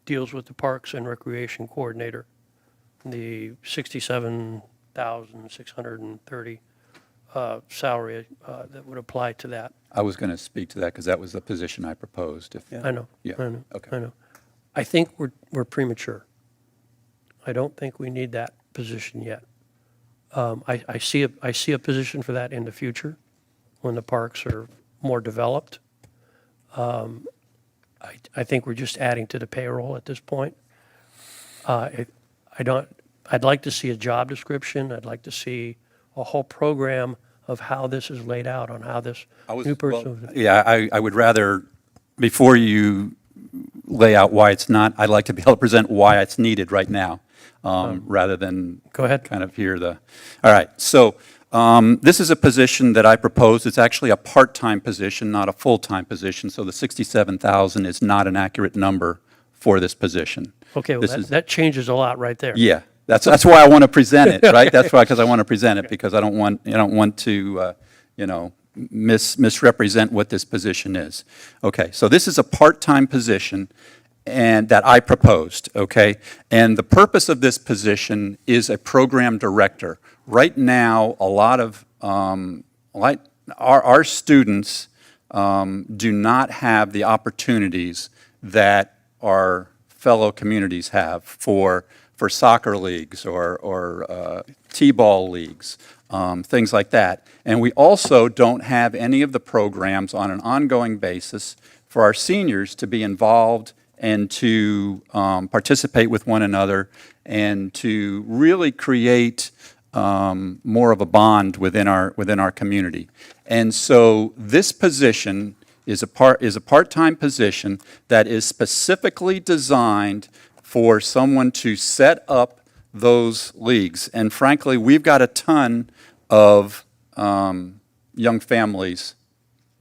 deals with the Parks and Recreation Coordinator, the $67,630 salary that would apply to that. I was going to speak to that because that was the position I proposed. I know, Yeah, I know, okay. I know. I think we're premature. I don't think we need that position yet. I see a position for that in the future, when the parks are more developed. I think we're just adding to the payroll at this point. I'd like to see a job description. I'd like to see a whole program of how this is laid out, on how this new person. Yeah, I would rather, before you lay out why it's not, I'd like to be able to present why it's needed right now, rather than Go ahead. kind of hear the, all right. So this is a position that I proposed. It's actually a part-time position, not a full-time position. So the 67,000 is not an accurate number for this position. Okay, well, This is- that changes a lot right there. Yeah, that's why I want to present it, right? That's why, because I want to present it, because I don't want to, misrepresent what this position is. Okay, so this is a part-time position and that I proposed, okay? And the purpose of this position is a program director. Right now, a lot of, our students do not have the opportunities that our fellow communities have for soccer leagues or t-ball leagues, things like that. And we also don't have any of the programs on an ongoing basis for our seniors to be involved and to participate with one another and to really create more of a bond within our community. And so this position is a part-time position that is specifically designed for someone to set up those leagues. And frankly, we've got a ton of young families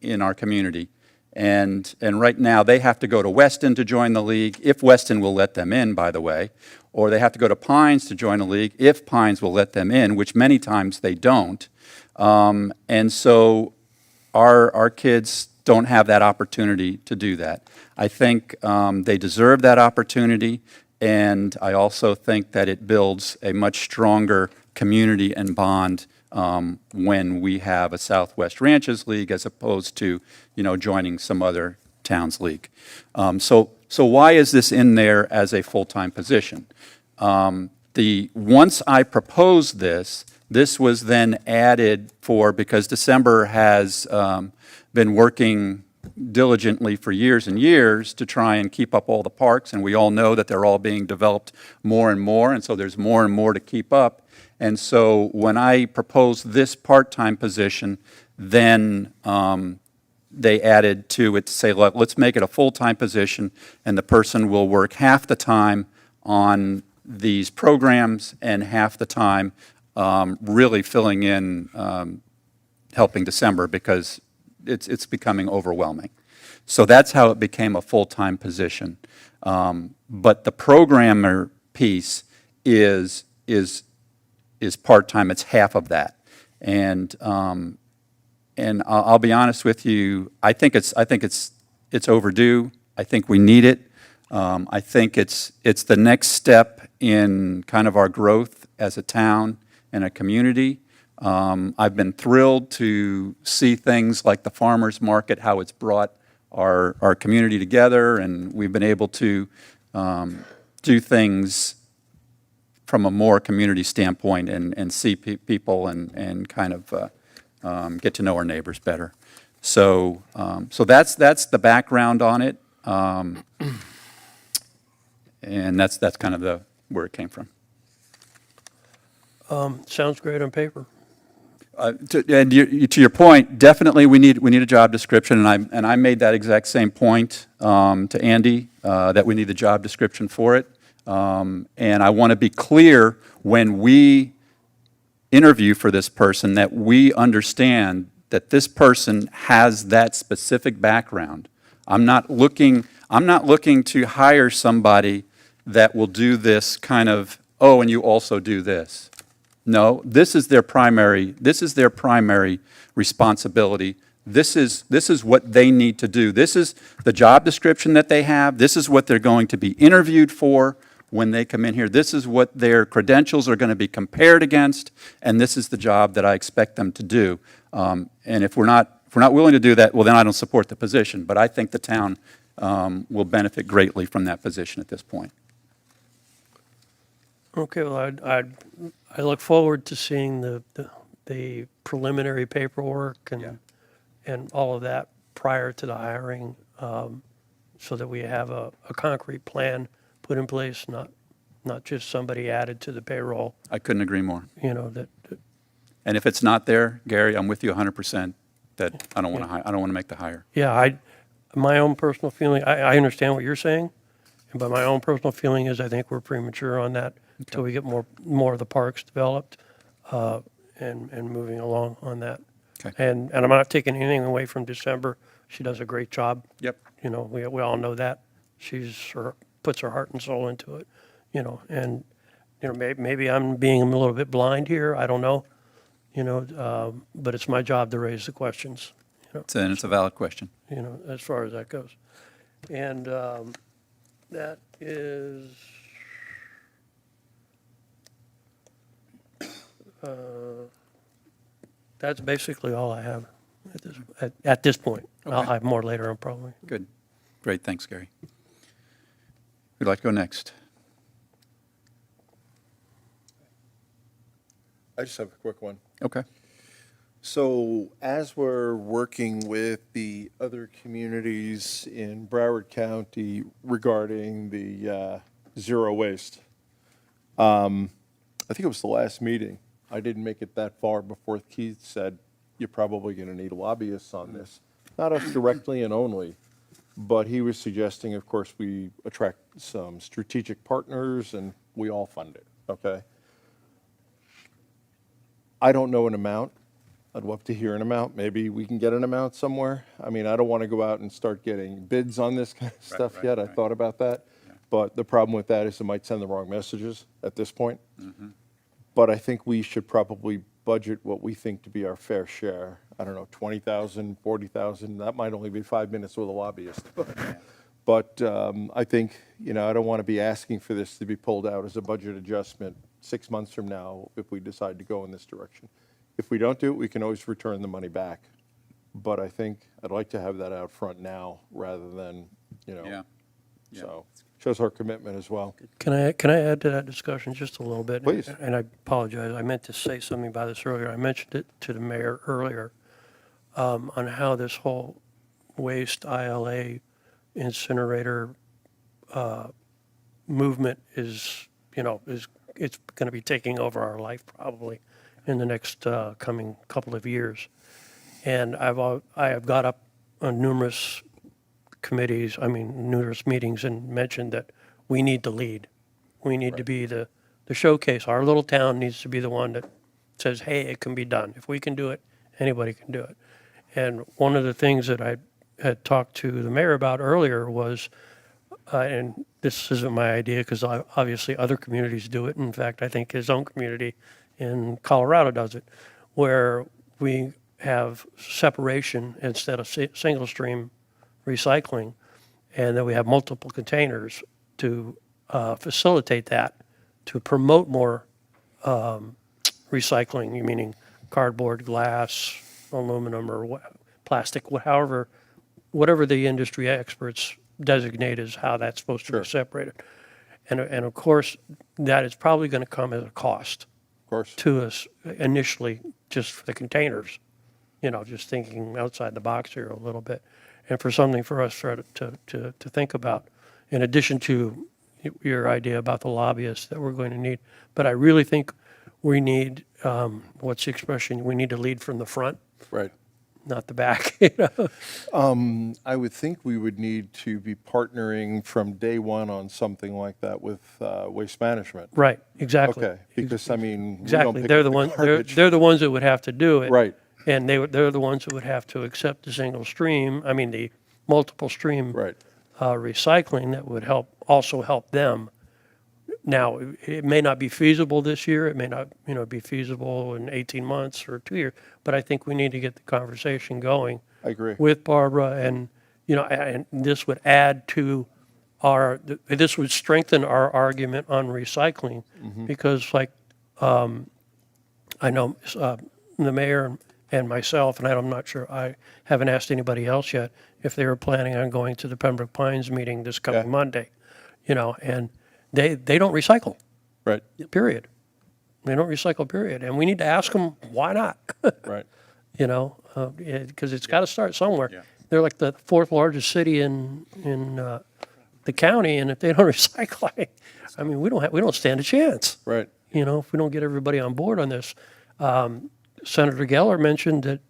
in our community. And right now, they have to go to Weston to join the league, if Weston will let them in, by the way, or they have to go to Pines to join a league, if Pines will let them in, which many times they don't. And so our kids don't have that opportunity to do that. I think they deserve that opportunity, and I also think that it builds a much stronger community and bond when we have a Southwest Ranches League as opposed to, joining some other town's league. So why is this in there as a full-time position? Once I proposed this was then added because December has been working diligently for years and years to try and keep up all the parks, and we all know that they're all being developed more and more, and so there's more and more to keep up. And so when I proposed this part-time position, then they added to it to say, look, let's make it a full-time position, and the person will work half the time on these programs and half the time really filling in, helping December, because it's becoming overwhelming. So that's how it became a full-time position. But the programmer piece is part-time. It's half of that. And I'll be honest with you, I think it's overdue. I think we need it. I think it's the next step in kind of our growth as a town and a community. I've been thrilled to see things like the farmers market, how it's brought our community together, and we've been able to do things from a more community standpoint and see people and kind of get to know our neighbors better. So that's the background on it, and that's kind of where it came from. Sounds great on paper. To your point, definitely we need a job description, and I made that exact same point to Andy that we need the job description for it. And I want to be clear when we interview for this person that we understand that this person has that specific background. I'm not looking to hire somebody that will do this kind of, oh, and you also do this. No, this is their primary responsibility. This is what they need to do. This is the job description that they have. This is what they're going to be interviewed for when they come in here. This is what their credentials are going to be compared against, and this is the job that I expect them to do. And if we're not willing to do that, well, then I don't support the position. But I think the town will benefit greatly from that position at this point. Okay, well, I look forward to seeing the preliminary paperwork and all of that prior to the hiring, so that we have a concrete plan put in place, not just somebody added to the payroll, I couldn't agree more. that And if it's not there, Gary, I'm with you 100% that I don't want to I don't want to make the hire. yeah, my own personal feeling, I understand what you're saying, but my own personal feeling is I think we're premature on that until we get more of the parks developed, and moving along on that. Okay. And I'm not taking anything away from December. She does a great job. Yep. We all know that. Puts her heart and soul into it, and, maybe I'm being a little bit blind here. I don't know, but it's my job to raise the questions, And it's a valid question. as far as that goes. And that is, that's basically all I have at this point. I'll Okay. have more later on probably. Good. Great. Thanks, Gary. Who'd like to go next? I just have a quick one. Okay. So as we're working with the other communities in Broward County regarding the zero waste, I think it was the last meeting. I didn't make it that far before Keith said, you're probably going to need lobbyists on this. Not us directly and only, but he was suggesting, of course, we attract some strategic partners and we all fund it, okay? I don't know an amount. I'd love to hear an amount. Maybe we can get an amount somewhere. I mean, I don't want to go out and start getting bids on this kind of stuff yet. I thought about that. But the problem with that is it might send the wrong messages at this point. But I think we should probably budget what we think to be our fair share. I don't know, 20,000, 40,000. That might only be 5 minutes with a lobbyist. But I think, I don't want to be asking for this to be pulled out as a budget adjustment 6 months from now if we decide to go in this direction. If we don't do it, we can always return the money back. But I think I'd like to have that out front now rather than, Yeah. so shows our commitment as well. Can I add to that discussion just a little bit? Please. And I apologize, I meant to say something about this earlier. I mentioned it to the mayor earlier, on how this whole waste ILA incinerator movement is it's going to be taking over our life probably in the next coming couple of years. And I have got up on numerous meetings and mentioned that we need to lead. We need to be the showcase. Our little town needs to be the one that says, hey, it can be done. If we can do it, anybody can do it. And one of the things that I had talked to the mayor about earlier was, and this isn't my idea because obviously other communities do it. In fact, I think his own community in Colorado does it, where we have separation instead of single stream recycling. and that we have multiple containers to facilitate that, to promote more recycling, meaning cardboard, glass, aluminum, or plastic, whatever the industry experts designate as how that's supposed to be separated. And of course, that is probably going to come at a cost Of course. to us initially, just for the containers, just thinking outside the box here a little bit. And for something for us to think about, in addition to your idea about the lobbyists that we're going to need. But I really think we need, what's the expression? We need to lead from the front, Right. not the back. I would think we would need to be partnering from day one on something like that with Waste Management. Right, exactly. Okay, because I mean, we don't Exactly. pick They're up the ones, garbage. they're the ones that would have to do it. Right, And they're the ones that would have to accept the single stream, the multiple stream right. recycling that would also help them. Now, it may not be feasible this year, it may not, be feasible in 18 months or 2 years, but I think we need to get the conversation going I agree. with Barbara, and, and this would add to this would strengthen our argument on recycling, because like, I know the mayor and myself, and I'm not sure, I haven't asked anybody else yet if they were planning on going to the Pembroke Pines meeting this coming Yeah. Monday, and they don't recycle, Right, period. They don't recycle, period. And we need to ask them, why not? right. Because it's got to start somewhere. Yeah. They're like the fourth largest city in the county, and if they don't recycle, we don't stand a chance. Right. If we don't get everybody on board on this. Senator Geller mentioned that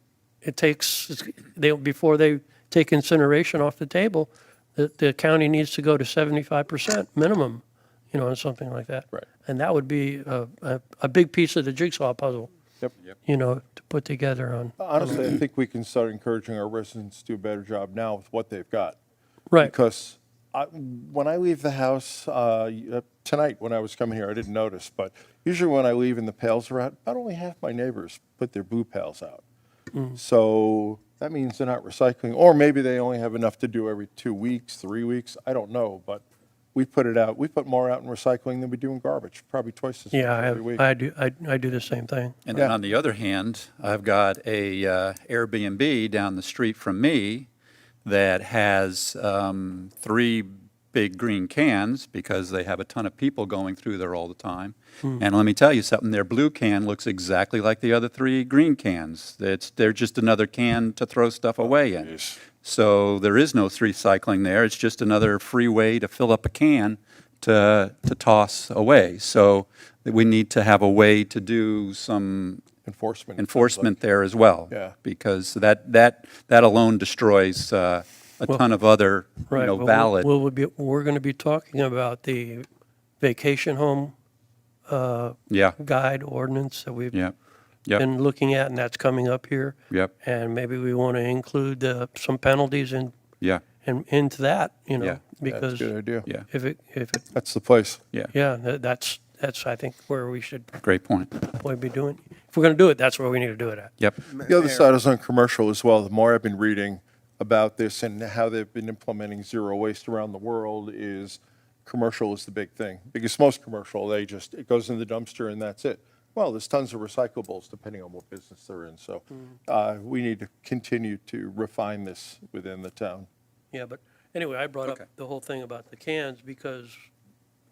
it takes, before they take incineration off the table, that the county needs to go to 75% minimum, and something like that. Right. And that would be a big piece of the jigsaw puzzle, Yep. to put together on. Honestly, I think we can start encouraging our residents to do a better job now with what they've got. Right. Because when I leave the house, tonight when I was coming here, I didn't notice, but usually when I leave and the pails are out, about only half my neighbors put their blue pails out. So that means they're not recycling, or maybe they only have enough to do every 2 weeks, 3 weeks, I don't know, but we put it out, we put more out in recycling than we do in garbage, probably twice as much Yeah, every week. I do the same thing. And then Yeah. on the other hand, I've got a Airbnb down the street from me that has 3 big green cans because they have a ton of people going through there all the time. And let me tell you something, their blue can looks exactly like the other 3 green cans. They're just another can to throw stuff away in. Jeez. So there is no recycling there. It's just another free way to fill up a can to toss away. So we need to have a way to do some Enforcement. it sounds enforcement there as well. Yeah. Because that alone destroys a ton of other, Right. but valid. We're going to be talking about the vacation home Yeah, guide ordinance that we've yeah, yep, been looking at, and that's coming up here. yep, And maybe we want to include some penalties yeah, into that, Yeah. like. That's because a good idea. yeah, if it, That's the place. yeah, that's I think where we should great point. probably be doing. If we're going to do it, that's where we need to do it at. Yep, The other side is on commercial as well. The more I've been reading about this and how they've been implementing zero waste around the world is commercial is the big thing. Because most commercial, it goes in the dumpster and that's it. Well, there's tons of recyclables depending on what business they're in. So we need to continue to refine this within the town. Yeah, but anyway, I brought Okay. up the whole thing about the cans because,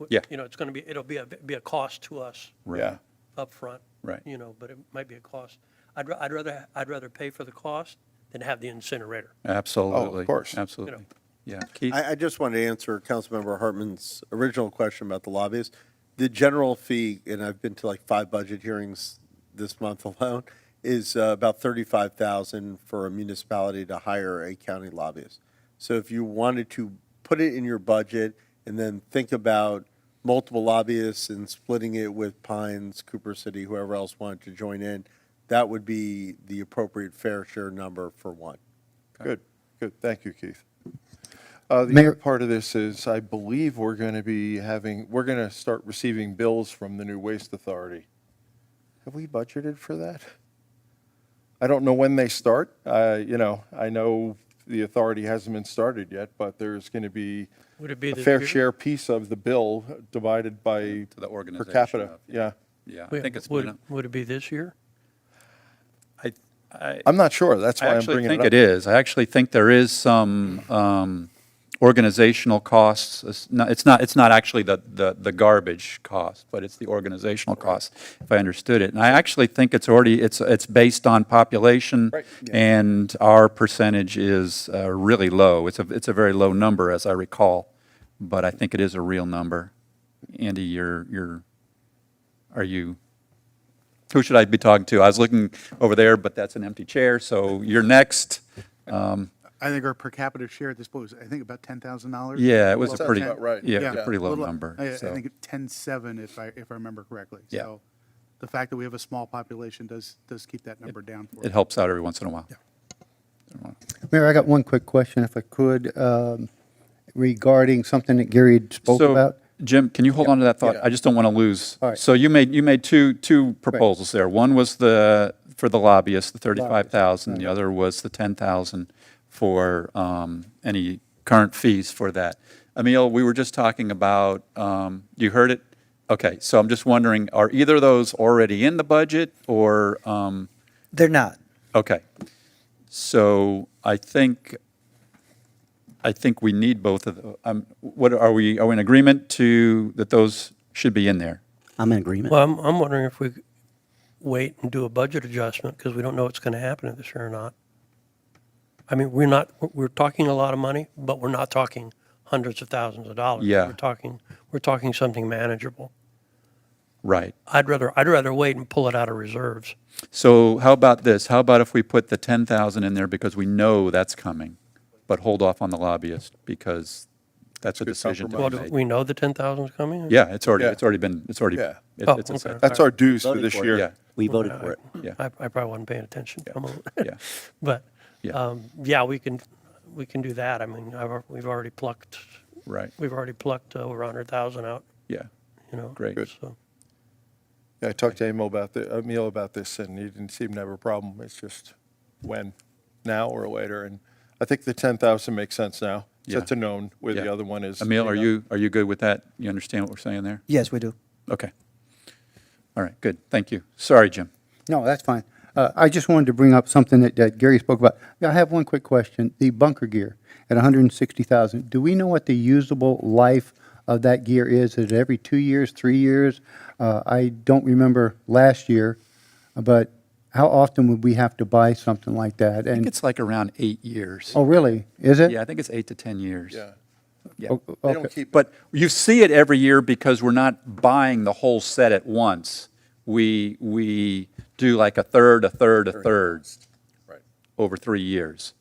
Yeah. it's going to be, it'll be a cost to us Yeah. up front. Right. But it might be a cost. I'd rather pay for the cost than have the incinerator. absolutely. course. Absolutely. Yeah. Keith? I just wanted to answer Councilmember Hartman's original question about the lobbyists. The general fee, and I've been to like 5 budget hearings this month alone, is about $35,000 for a municipality to hire a county lobbyist. So if you wanted to put it in your budget and then think about multiple lobbyists and splitting it with Pines, Cooper City, whoever else wanted to join in, that would be the appropriate fair share number for one. Good, good. Thank you, Keith. The Mayor- other part of this is I believe we're going to start receiving bills from the new Waste Authority. Have we budgeted for that? I don't know when they start. I know the authority hasn't been started yet, but there's going to be Would it be a this fair year? share piece of the bill divided by To the per organization. capita. of- Yeah. Yeah, I Wait, think it's, Would it be this year? I'm not sure. That's I why I'm actually bringing think it up. it is. I actually think there is some organizational costs. It's not actually the garbage cost, but it's the organizational cost, if I understood it. And I actually think it's based on population, Right. and our percentage is really low. It's a very low number, as I recall, but I think it is a real number. Andy, are you? Who should I be talking to? I was looking over there, but that's an empty chair, so you're next. I think our per capita share at this point was, I think, about $10,000. Yeah, it was a Sounds pretty, about right. yeah, it was Yeah, a pretty low little- number. I so. think 10.7 if I remember correctly. Yeah. So the fact that we have a small population does keep that number down for It us. helps out every once in a while. Mayor, I got one quick question, if I could, regarding something that Gary had spoke So, about. Jim, can you hold on to that thought? Yeah. I just don't want to lose. All right. So you made two proposals there. One was for the lobbyists, the 35,000. The other was the 10,000 for any current fees for that. Emil, we were just talking about, you heard it? Okay, so I'm just wondering, are either of those already in the budget or, They're not. okay. So I think we need both of them. What, are we in agreement that those should be in there? I'm in agreement. Well, I'm wondering if we wait and do a budget adjustment because we don't know what's going to happen this year or not. I mean, we're talking a lot of money, but we're not talking hundreds of thousands of dollars. Yeah. We're talking something manageable. Right. I'd rather wait and pull it out of reserves. So how about this? How about if we put the 10,000 in there because we know that's coming, but hold off on the lobbyist because that's a good decision to Well, be do made? we know the 10,000 is coming? Yeah, it's already Yeah. Yeah. Yeah. Oh, It's a okay. set. That's our dues for Voted this for it. year. Yeah, We voted for it. yeah, I probably wasn't paying attention. yeah, But, yeah, yeah, we can do that. I mean, we've already plucked right, over 100,000 out, yeah, you know. great. Good. So, Yeah, I talked to Emil about this, and he didn't seem to have a problem. It's just when, now or later. And I think the 10,000 makes sense now. So Yeah. it's a known, where the Yeah. other one is. Emil, are you good with that? You understand what we're saying there? Yes, we do. Okay. All right, good, thank you. Sorry, Jim. No, that's fine. I just wanted to bring up something that Gary spoke about. Yeah, I have one quick question. The bunker gear at 160,000, do we know what the usable life of that gear is? Is it every 2 years, 3 years? I don't remember last year, but how often would we have to buy something like that? I think And it's like around 8 years. oh, really? Is it? Yeah, I think it's 8 to 10 years. Yeah. Yeah. O- They don't okay. keep, But you see it every year because we're not buying the whole set at once. We do like a third right. over 3 years.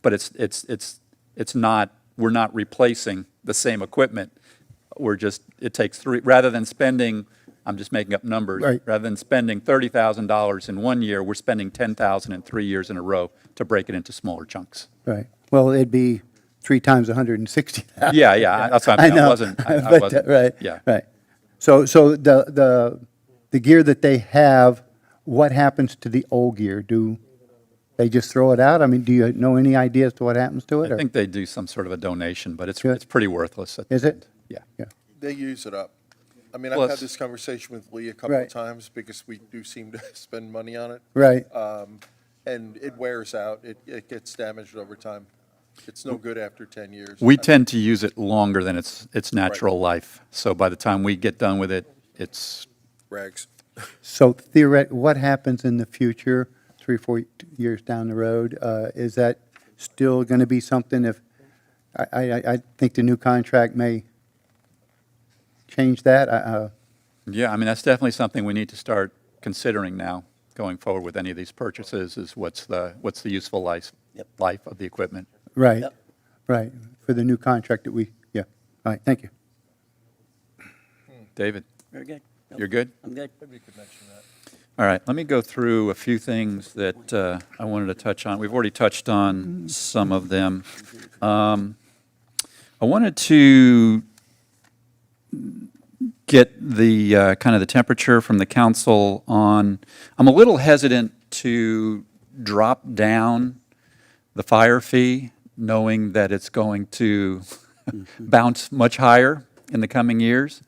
But it's not, we're not replacing the same equipment. It takes three, rather than spending, I'm just making up numbers. Right. Rather than spending $30,000 in 1 year, we're spending $10,000 in 3 years in a row to break it into smaller chunks. Right. Well, it'd be 3 times 160,000. Yeah, that's what I I mean. know. I wasn't. But, right, Yeah. right. So the gear that they have, what happens to the old gear? Do they just throw it out? I mean, do you know any idea as to what happens to it? I or- think they do some sort of a donation, but it's Good. pretty worthless. Is it? Yeah. Yeah. They use it up. I mean, I've Plus- had this conversation with Lee a couple of Right. times because we do seem to spend money on it. Right. And it wears out. It gets damaged over time. It's no good after 10 years. We tend to use it longer than its natural life. So by the time we get done with it, it's, Rags. So what happens in the future, 3, 4 years down the road? Is that still going to be something if, I think the new contract may change that. yeah, I mean, that's definitely something we need to start considering now, going forward with any of these purchases, is what's the useful life of the equipment. Right, Yep. right, for the new contract that yeah. All right, thank you. David, Very good. Nope, you're good? I'm good. Maybe you could mention that. All right, let me go through a few things that I wanted to touch on. We've already touched on some of them. I wanted to get the kind of the temperature from the council on, I'm a little hesitant to drop down the fire fee knowing that it's going to bounce much higher in the coming years.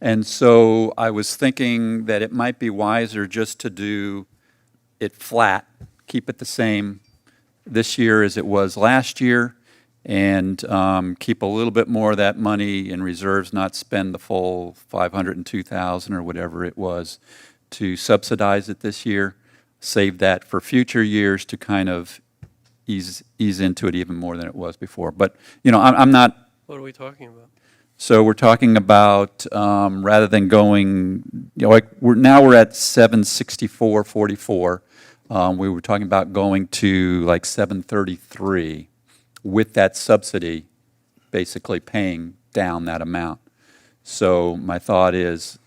And so I was thinking that it might be wiser just to do it flat, keep it the same this year as it was last year, and keep a little bit more of that money in reserves, not spend the full $502,000 or whatever it was to subsidize it this year, save that for future years to kind of ease into it even more than it was before. But, you know, I'm not. What are we talking about? So we're talking about, rather than going, you know, like, we're at 764.44. We were talking about going to like 733 with that subsidy, basically paying down that amount. So my thought is,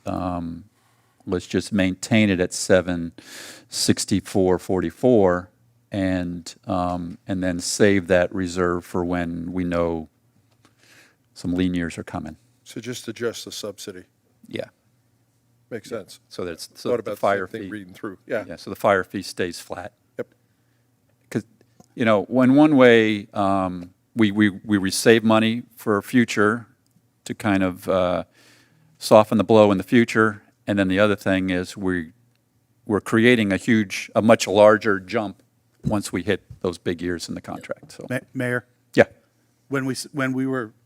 let's just maintain it at 764.44 and then save that reserve for when we know some lean years are coming. So just adjust the subsidy. Yeah. Makes sense. So that's, so Thought the about the fire same thing fee. reading through. Yeah. Yeah, so the fire fee stays flat. Yep. Because, you know, when one way, we save money for future to kind of soften the blow in the future, and then the other thing is we're creating a much larger jump once we hit those big years in the contract, so. Mayor, Yeah, when we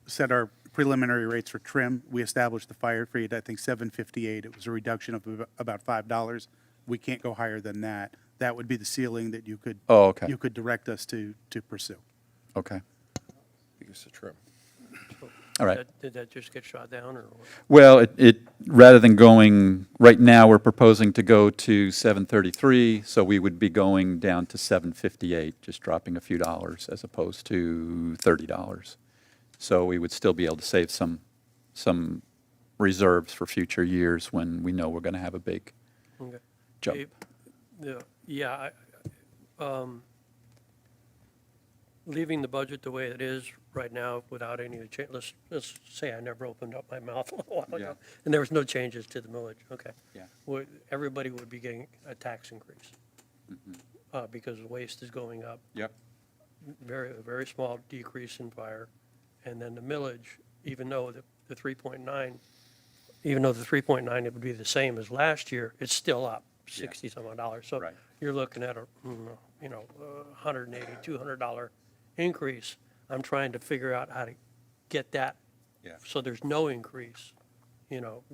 set our preliminary rates for trim, we established the fire fee at, I think, $7.58. It was a reduction of about $5. We can't go higher than that. That would be the ceiling that you could. Oh, okay. You could direct us to pursue. okay, Because the trim. all right. Did that just get shot down, or what? Well, rather than going, right now, we're proposing to go to 733, so we would be going down to 758, just dropping a few dollars as opposed to $30. So we would still be able to save some reserves for future years when we know we're going to have a big Okay. jump. Yeah, leaving the budget the way it is right now without any change, let's say I never opened up my mouth a while ago, Yeah. and there was no changes to the millage, okay. Yeah. Everybody would be getting a tax increase, because waste is going up, Yep. a very small decrease in fire, and then the millage, even though the 3.9, it would be the same as last year, it's still up 60 some odd dollars. So Right. you're looking at a, $180, $200 increase. I'm trying to figure out how to get that, Yeah. so there's no increase,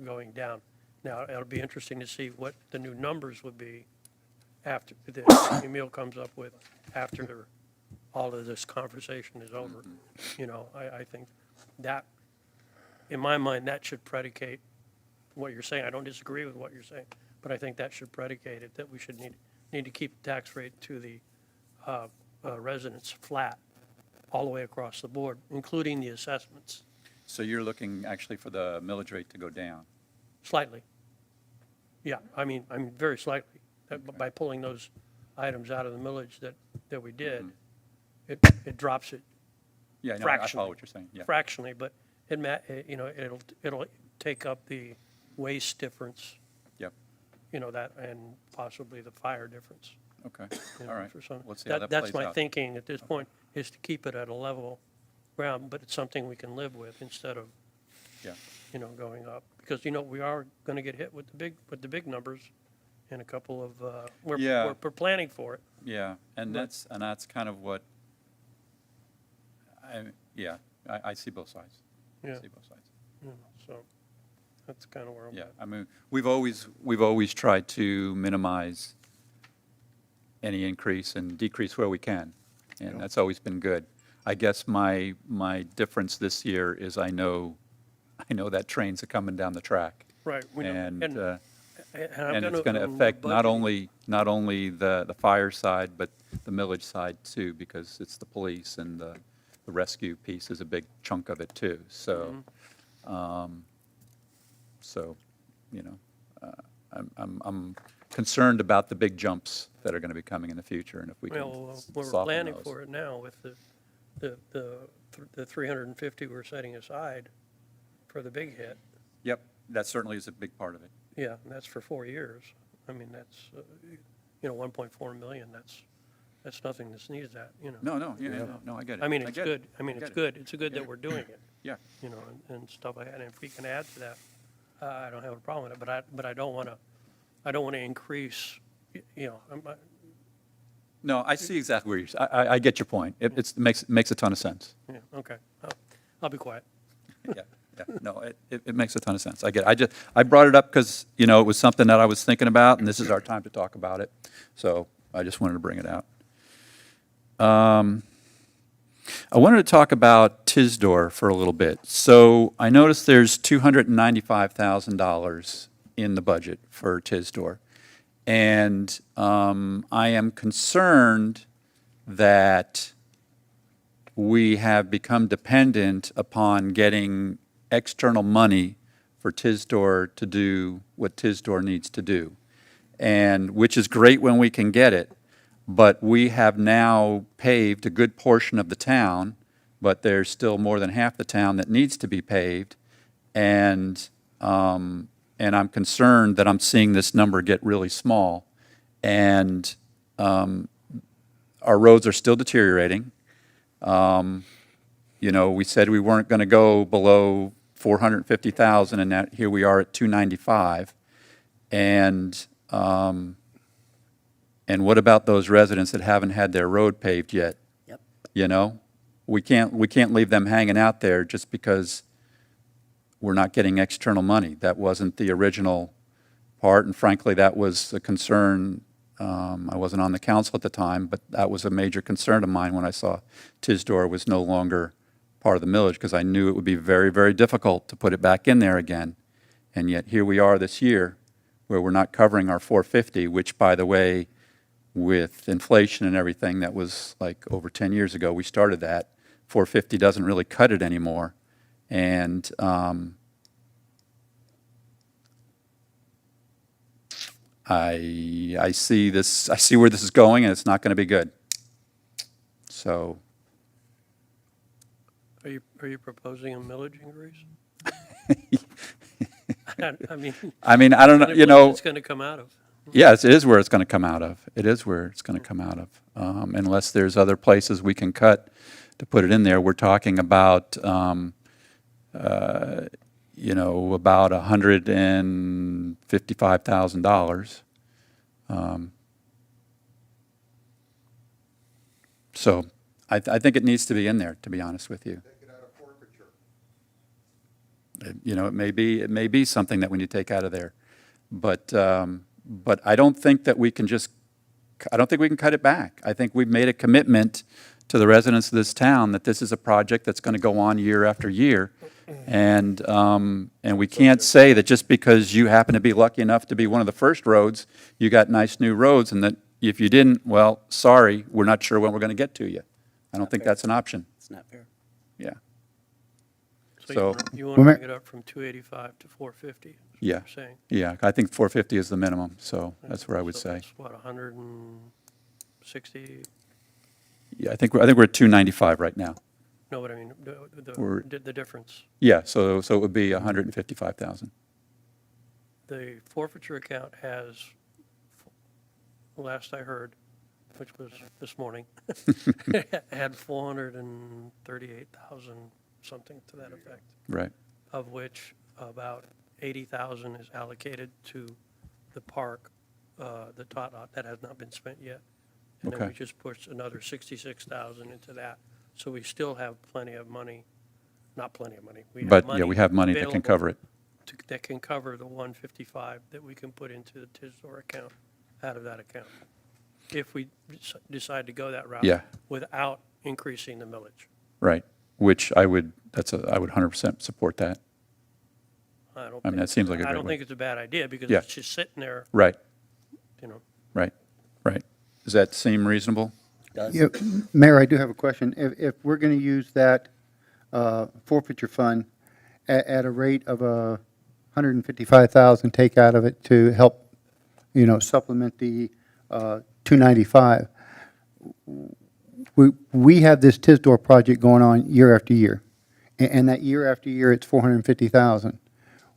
going down. Now, it'll be interesting to see what the new numbers would be after, that Emil comes up with after all of this conversation is over. I think that, in my mind, that should predicate what you're saying. I don't disagree with what you're saying, but I think that should predicate it, that we should need to keep the tax rate to the residents flat all the way across the board, including the assessments, So you're looking actually for the millage rate to go down? slightly. Yeah, I mean, very slightly. By pulling those items out of the millage that we did, it drops it Yeah, no, I fractionally. follow what you're saying, yeah. Fractionally, but it'll take up the waste difference, Yep, that, and possibly the fire difference. okay, you all know, right. for some- Let's see how that plays out. That's my thinking at this point, is to keep it at a level ground, but it's something we can live with instead of, Yeah, going up. Because, we are going to get hit with the big numbers in a couple of, Yeah. we're planning for it. yeah, and that's kind of what, I see both sides. I Yeah. see both sides. So that's kind of where I'm Yeah, at. I mean, we've always tried to minimize any increase and decrease where we can, and that's always been good. I guess my difference this year is I know that trains are coming down the track. Right. we know. And I'm and it's gonna, going to affect not budgeting- only the fire side, but the millage side too, because it's the police and the rescue piece is a big chunk of it too. So, I'm concerned about the big jumps that are going to be coming in the future, and if we can Well, we're soften planning those. for it now with the 350 we're setting aside for the big hit. Yep, that certainly is a big part of it. Yeah, and that's for 4 years. I mean, that's, 1.4 million, that's That's nothing that sneezes at, you know. No, no, I get it. I mean, I it's get it. good. I mean, I it's get it. good. It's good that we're doing it, Yeah, you know, and stuff like that. And if we can add to that, I don't have a problem with it, but I don't want to increase, you know, no, I see exactly where I get your point. It makes a ton of sense. yeah, okay. I'll be quiet. Yeah, no, it makes a ton of sense. I get it. I brought it up because, you know, it was something that I was thinking about, and this is our time to talk about it. So I just wanted to bring it out. I wanted to talk about Tisdor for a little bit. So I noticed there's $295,000 in the budget for Tisdor. And I am concerned that we have become dependent upon getting external money for Tisdor to do what Tisdor needs to do. And which is great when we can get it, but we have now paved a good portion of the town, but there's still more than half the town that needs to be paved. And I'm concerned that I'm seeing this number get really small. And our roads are still deteriorating. You know, we said we weren't going to go below 450,000, and that here we are at 295. And what about those residents that haven't had their road paved yet? Yep. You know, we can't leave them hanging out there just because we're not getting external money. That wasn't the original part, and frankly, that was a concern. I wasn't on the council at the time, but that was a major concern of mine when I saw Tisdor was no longer part of the millage, because I knew it would be very, very difficult to put it back in there again. And yet here we are this year, where we're not covering our 450, which, by the way, with inflation and everything, that was like over 10 years ago we started that. 450 doesn't really cut it anymore. And I see where this is going, and it's not going to be good. So, Are you proposing a millage increase? I mean, I don't know, you know. It's going to come out of. Yes, it is where it's going to come out of. It is where it's going to come out of. Unless there's other places we can cut to put it in there. We're talking about, you know, about $155,000. So I think it needs to be in there, to be honest with you. Take it out of forfeiture. You know, it may be something that we need to take out of there. But I don't think that we can I don't think we can cut it back. I think we've made a commitment to the residents of this town that this is a project that's going to go on year after year. And we can't say that just because you happen to be lucky enough to be one of the first roads, you got nice new roads, and that if you didn't, well, sorry, we're not sure when we're going to get to you. I don't think that's an option. It's not fair. Yeah. So So- you want to bring it up from 285 to 450? is what Yeah. you're saying. Yeah, I think 450 is the minimum, so that's where I would So say. that's what, 160? Yeah, I think we're at 295 right now. No, but I mean, We're- the difference. Yeah, so it would be 155,000. The forfeiture account has, last I heard, which was this morning, had 438,000, something to that effect, Right. of which about 80,000 is allocated to the park, the tot lot, that has not been spent yet. And then we Okay. just pushed another 66,000 into that. So we still have plenty of money, not plenty of money. We have But, yeah, we have money that can available cover it. that can cover the 155 that we can put into the Tisdor account, out of that account, if we decide to go that route. Yeah. Without increasing the millage. Right, which I would 100% support that. I don't I mean, think- that seems like a I great don't way. think it's a bad idea, because Yeah. it's just sitting there, Right, you know. right. Does that seem reasonable? Yeah, Mayor, I do have a question. If we're going to use that forfeiture fund at a rate of 155,000, take out of it to help, you know, supplement the 295, we have this Tisdor project going on year after year, and that year after year, it's 450,000.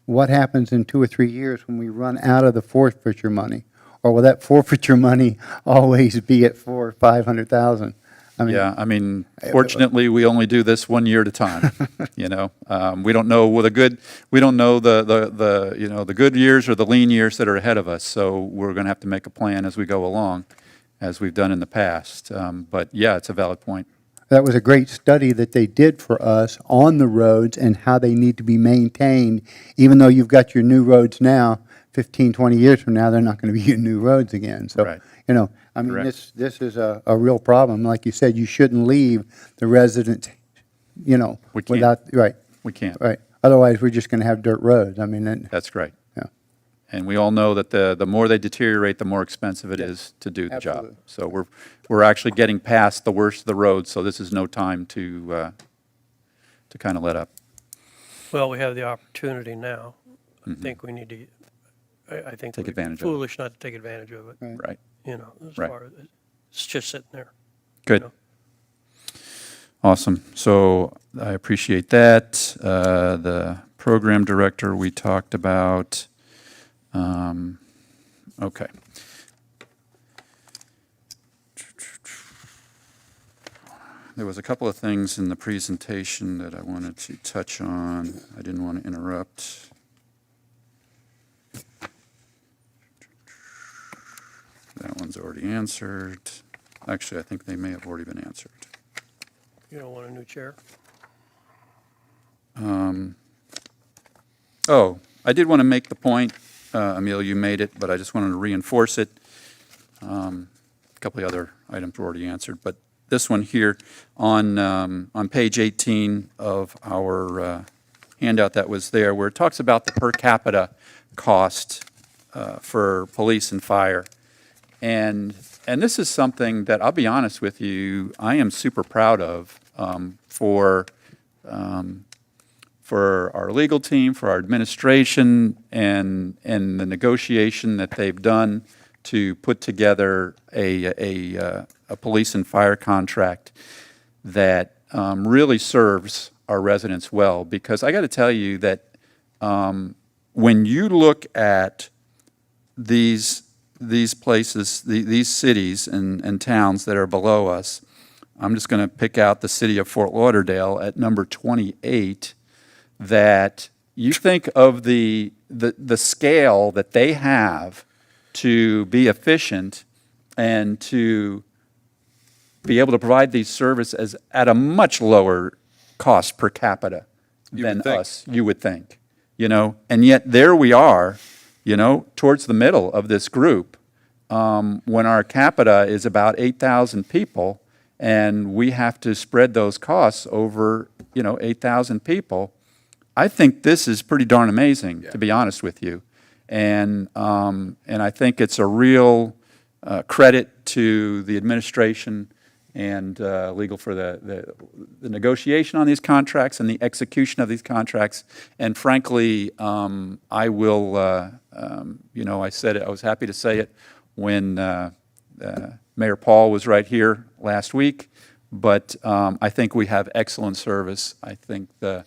What happens in 2 or 3 years when we run out of the forfeiture money? or will that forfeiture money always be at 400 or 500,000? I mean, Yeah, I mean, fortunately, we only do this 1 year at a time, you know? We don't know we don't know the good years or the lean years that are ahead of us, so we're going to have to make a plan as we go along, as we've done in the past. But yeah, it's a valid point. that was a great study that they did for us on the roads and how they need to be maintained. Even though you've got your new roads now, 15, 20 years from now, they're not going to be your new roads again. So, Right. you know, I mean, Correct. this is a real problem. Like you said, you shouldn't leave the residents, you know, We can't. without, right, We can't. right. Otherwise, we're just going to have dirt roads. I mean, and, That's right. yeah. And we all know that the more they deteriorate, the more expensive it is to do the job. Absolutely. So we're actually getting past the worst of the roads, so this is no time to kind of let up. Well, we have the opportunity now. I think we need to, I think Take we'd be advantage of it. foolish not to take advantage of it, Right. you know, as Right. far as, it's just sitting there. Good. know. Awesome. So I appreciate that. The program director we talked about. Okay. There was a couple of things in the presentation that I wanted to touch on. I didn't want to interrupt. That one's already answered. Actually, I think they may have already been answered. You don't want a new chair? Oh, I did want to make the point, Emil, you made it, but I just wanted to reinforce it. A couple of other items were already answered, but this one here on page 18 of our handout that was there, where it talks about the per capita cost for police and fire. And this is something that, I'll be honest with you, I am super proud of for our legal team, for our administration, and the negotiation that they've done to put together a police and fire contract that really serves our residents well. Because I got to tell you that when you look at these places, these cities and towns that are below us, I'm just going to pick out the city of Fort Lauderdale at number 28, that you think of the scale that they have to be efficient and to be able to provide these services at a much lower cost per capita than us, you would think, you know, and yet there we are, you know, towards the middle of this group, when our capita is about 8,000 people, and we have to spread those costs over, you know, 8,000 people. I think this is pretty darn amazing, to be honest with you. And I think it's a real credit to the administration and legal for the negotiation on these contracts and the execution of these contracts. And frankly, I will, you know, I said it, I was happy to say it when Mayor Paul was right here last week, but I think we have excellent service. I think the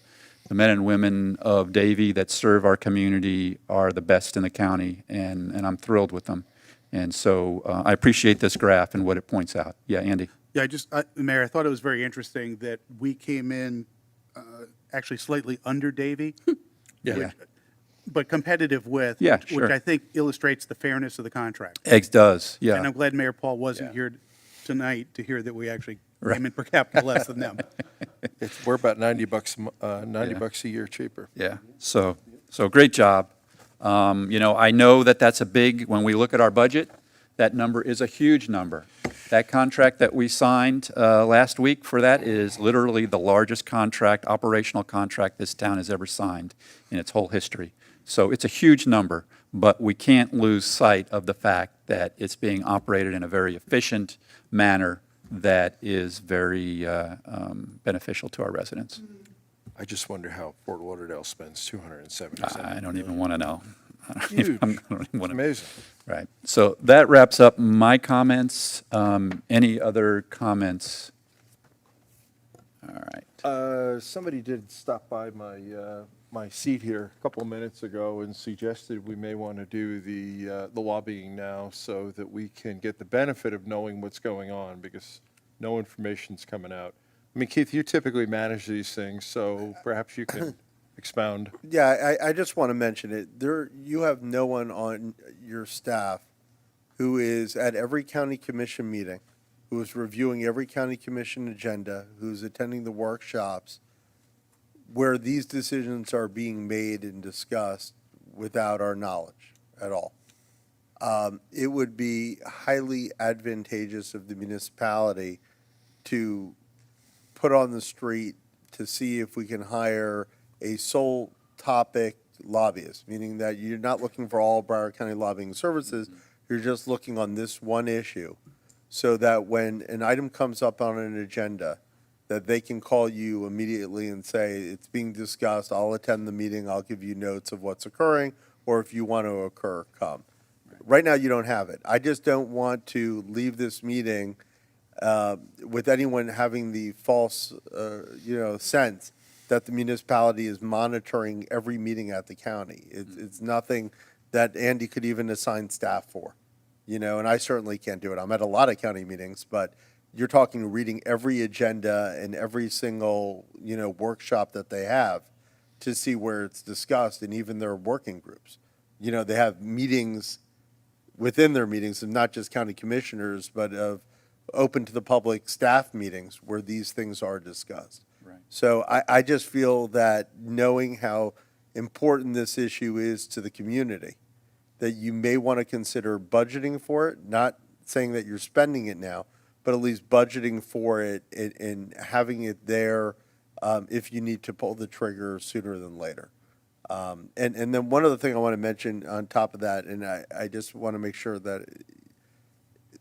men and women of Davie that serve our community are the best in the county, and I'm thrilled with them. And so I appreciate this graph and what it points out. Yeah, Andy? Yeah, Mayor, I thought it was very interesting that we came in actually slightly under Davie. Yeah. But competitive with. Yeah, which sure. I think illustrates the fairness of the contract. Eggs does, And yeah. I'm glad Mayor Paul wasn't Yeah. here tonight to hear that we actually Right. came in per capita less than them. We're about $90 bucks a year cheaper. Yeah, so great job. You know, I know that that's a big, when we look at our budget, that number is a huge number. That contract that we signed last week for that is literally the largest contract, operational contract this town has ever signed in its whole history. So it's a huge number, but we can't lose sight of the fact that it's being operated in a very efficient manner that is very beneficial to our residents. I just wonder how Fort Lauderdale spends $277. I don't even want to know. Huge. I don't even want to. Amazing. Right. So that wraps up my comments. Any other comments? All right. Somebody did stop by my seat here a couple of minutes ago and suggested we may want to do the lobbying now so that we can get the benefit of knowing what's going on, because no information's coming out. I mean, Keith, you typically manage these things, so perhaps you can expound. Yeah, I just want to mention it. You have no one on your staff who is at every county commission meeting, who is reviewing every county commission agenda, who's attending the workshops, where these decisions are being made and discussed without our knowledge at all. It would be highly advantageous of the municipality to put on the street to see if we can hire a sole topic lobbyist, meaning that you're not looking for all Broward County lobbying services, you're just looking on this one issue, so that when an item comes up on an agenda, that they can call you immediately and say, it's being discussed, I'll attend the meeting, I'll give you notes of what's occurring, or if you want to occur, come. Right now, you don't have it. I just don't want to leave this meeting with anyone having the false, sense that the municipality is monitoring every meeting at the county. It's nothing that Andy could even assign staff for, and I certainly can't do it. I'm at a lot of county meetings, but you're talking reading every agenda and every single, workshop that they have to see where it's discussed, and even their working groups. They have meetings within their meetings of not just county commissioners, but of open to the public staff meetings where these things are discussed. Right. So I just feel that knowing how important this issue is to the community, that you may want to consider budgeting for it, not saying that you're spending it now, but at least budgeting for it and having it there if you need to pull the trigger sooner than later. And then one other thing I want to mention on top of that, and I just want to make sure that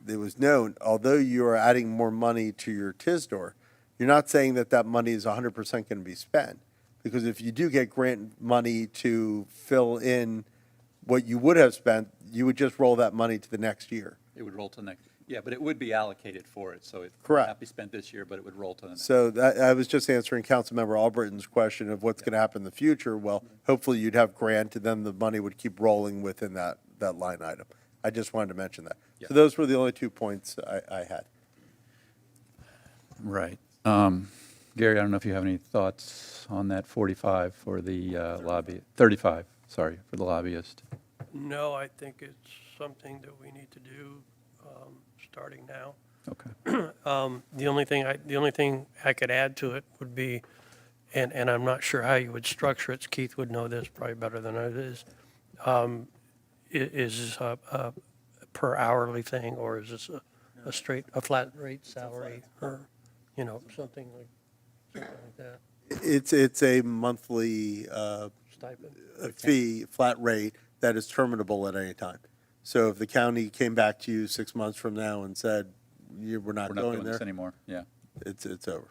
it was known, although you are adding more money to your TISDOR, you're not saying that that money is 100% going to be spent. Because if you do get grant money to fill in what you would have spent, you would just roll that money to the next year. It would roll to next, yeah, but it would be allocated for it, so it would Correct. not be spent this year, but it would roll to the next. So I was just answering Councilmember Albritton's question of what's going to happen in the future. Well, hopefully you'd have grant, and then the money would keep rolling within that line item. I just wanted to mention that. Yeah. So those were the only 2 points I had. Right. Gary, I don't know if you have any thoughts on that 45 for the lobby, 35, sorry, for the lobbyist. No, I think it's something that we need to do starting now. Okay. The only thing I could add to it would be, and I'm not sure how you would structure it, Keith would know this probably better than I is a per hourly thing, or is this a flat rate salary, or, something like that, It's a monthly stipend? fee, flat rate, that is terminable at any time. So if the county came back to you 6 months from now and said, we're not We're not going doing this there, anymore, yeah. it's over.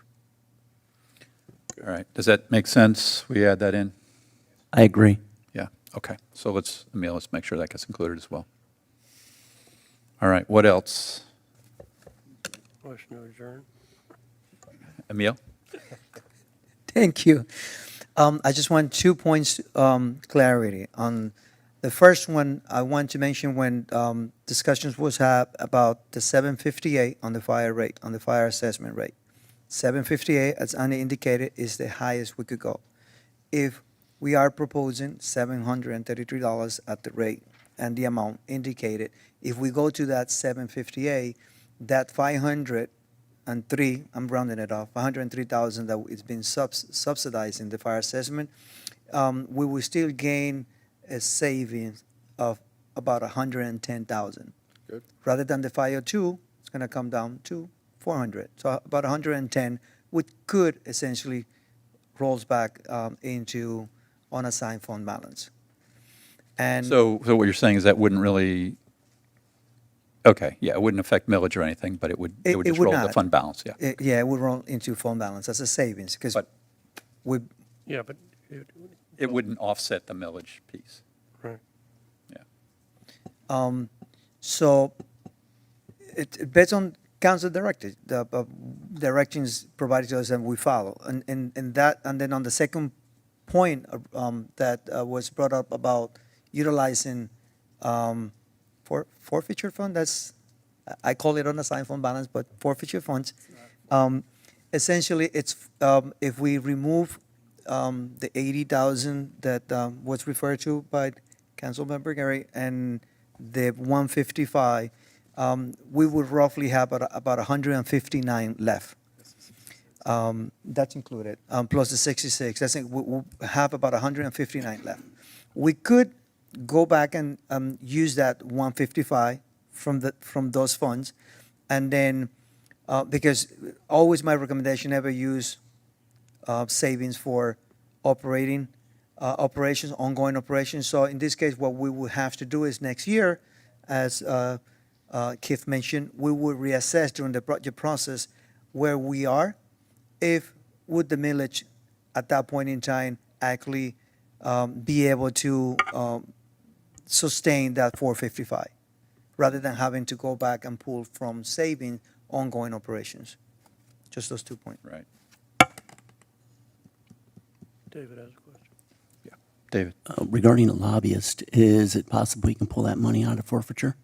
All right, does that make sense? We add that in? I agree. Yeah, okay. So let's make sure that gets included as well. All right, what else? Motion to adjourn. Emil? Thank you. I just want 2 points clarity. On the first one, I want to mention when discussions was had about the 758 on the fire rate, on the fire assessment rate. 758, as Annie indicated, is the highest we could go. If we are proposing $733 at the rate and the amount indicated, if we go to that 758, that 503, I'm rounding it off, 503,000 that is being subsidized in the fire assessment, we will still gain a savings of about 110,000. Good. Rather than the 502, it's going to come down to 400. So about 110, which could essentially rolls back into unassigned fund balance. And So what you're saying is that wouldn't really, okay, yeah, it wouldn't affect millage or anything, but it would It just would roll the not. fund balance, yeah. it would roll into fund balance as a savings because But- we Yeah, but, It wouldn't offset the millage piece, right. yeah. So it based on council directed, the directions provided to us and we follow. And that, and then on the second point that was brought up about utilizing forfeiture fund, I call it unassigned fund balance, but forfeiture funds. Essentially, it's if we remove the 80,000 that was referred to by Councilmember Gary and the 155, we would roughly have about 159 left. That's included, plus the 66. That's it. We'll have about 159 left. We could go back and use that 155 from those funds, and then because always my recommendation, never use savings for operating operations, ongoing operations. So in this case, what we will have to do is next year, as Keith mentioned, we will reassess during the budget process where we are, if would the millage at that point in time actually be able to sustain that 455, rather than having to go back and pull from saving ongoing operations. Just those 2 points. Right. David has a question. David? Regarding a lobbyist, is it possible you can pull that money out of forfeiture?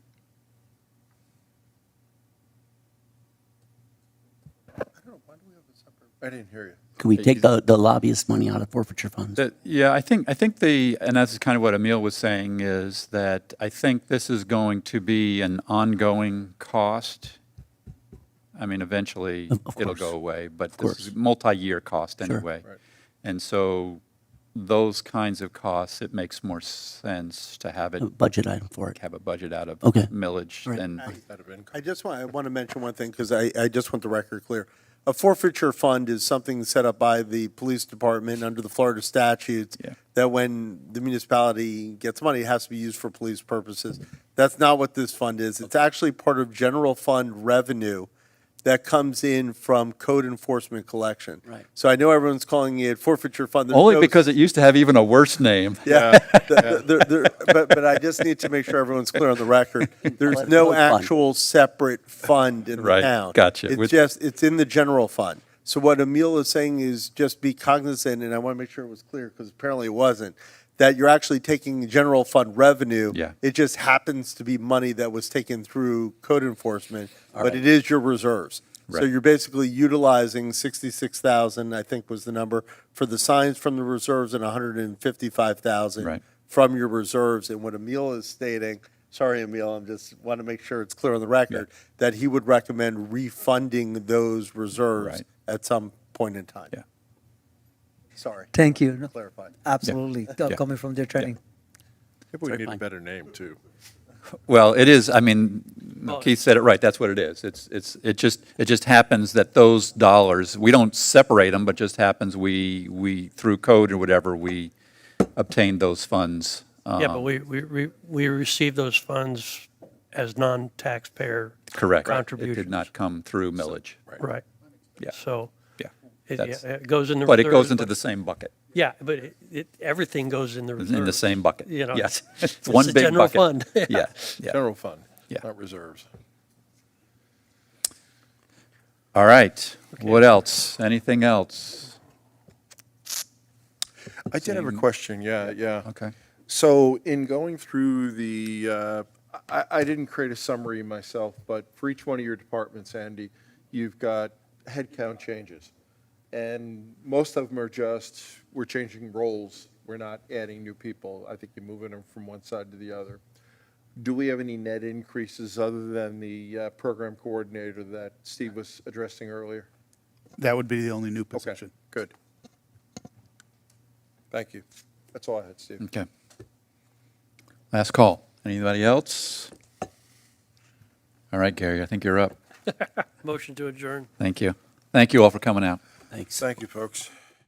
I didn't hear you. Could we take the lobbyist money out of forfeiture funds? Yeah, I think and that's kind of what Emil was saying, is that I think this is going to be an ongoing cost. I mean, eventually, Of it'll course. go away, but Of this is course. multi-year cost Sure. anyway. Right. And so those kinds of costs, it makes more sense to have it, A budget item for it. have a budget out of Okay. millage All right. than, I want to mention one thing, because I just want the record clear. A forfeiture fund is something set up by the police department under the Florida statutes, Yeah. that when the municipality gets money, it has to be used for police purposes. That's not what this fund is. It's actually part of general fund revenue that comes in from code enforcement collection. Right. So I know everyone's calling it forfeiture fund. There's only no- because it used to have even a worse name. Yeah, but I just need to make sure everyone's clear on the record. There's Let it no go fund. actual separate fund in the Right, town. gotcha. It's With- just, it's in the general fund. So what Emil is saying is just be cognizant, and I want to make sure it was clear, because apparently it wasn't, that you're actually taking general fund revenue. Yeah. It just happens to be money that was taken through code enforcement, All but right. it is your reserves. So Right. you're basically utilizing 66,000, I think was the number, for the signs from the reserves, and 155,000 Right. from your reserves. And what Emil is stating, sorry, Emil, I'm just want to make sure it's clear on the record, that he would recommend refunding those reserves Right. at some point in time. Yeah. Sorry, Thank you. No, clarify. absolutely. Yeah. Coming from their training. Maybe we Sorry, need a fine. better name, too. Well, it is, I mean, Keith said it right, that's what it is. It just happens that those dollars, we don't separate them, but just happens we through code or whatever, we obtained those funds. Yeah, but we receive those funds as non-taxpayer Correct. It contributions. did not come through millage. Right. Yeah. So Yeah. it That's- it goes in the. But it goes reserves, into but- the same bucket, Yeah, but everything goes in the reserves. in the same bucket. You know, Yes. it's It's one a big general bucket. fund. Yeah, yeah. General fund, Yeah. not reserves. All right. What else? Anything else? I did have a question, yeah. Okay. So in going through the, I didn't create a summary myself, but for each one of your departments, Andy, you've got headcount changes. And most of them are just, we're changing roles, we're not adding new people. I think you're moving them from one side to the other. Do we have any net increases other than the program coordinator that Steve was addressing earlier? That would be the only new Okay, position. good. Thank you. That's all I had, Steve. Okay. Last call. Anybody else? All right, Gary, I think you're up. Motion to adjourn. Thank you. Thank you all for coming out. Thanks. Thank you, folks.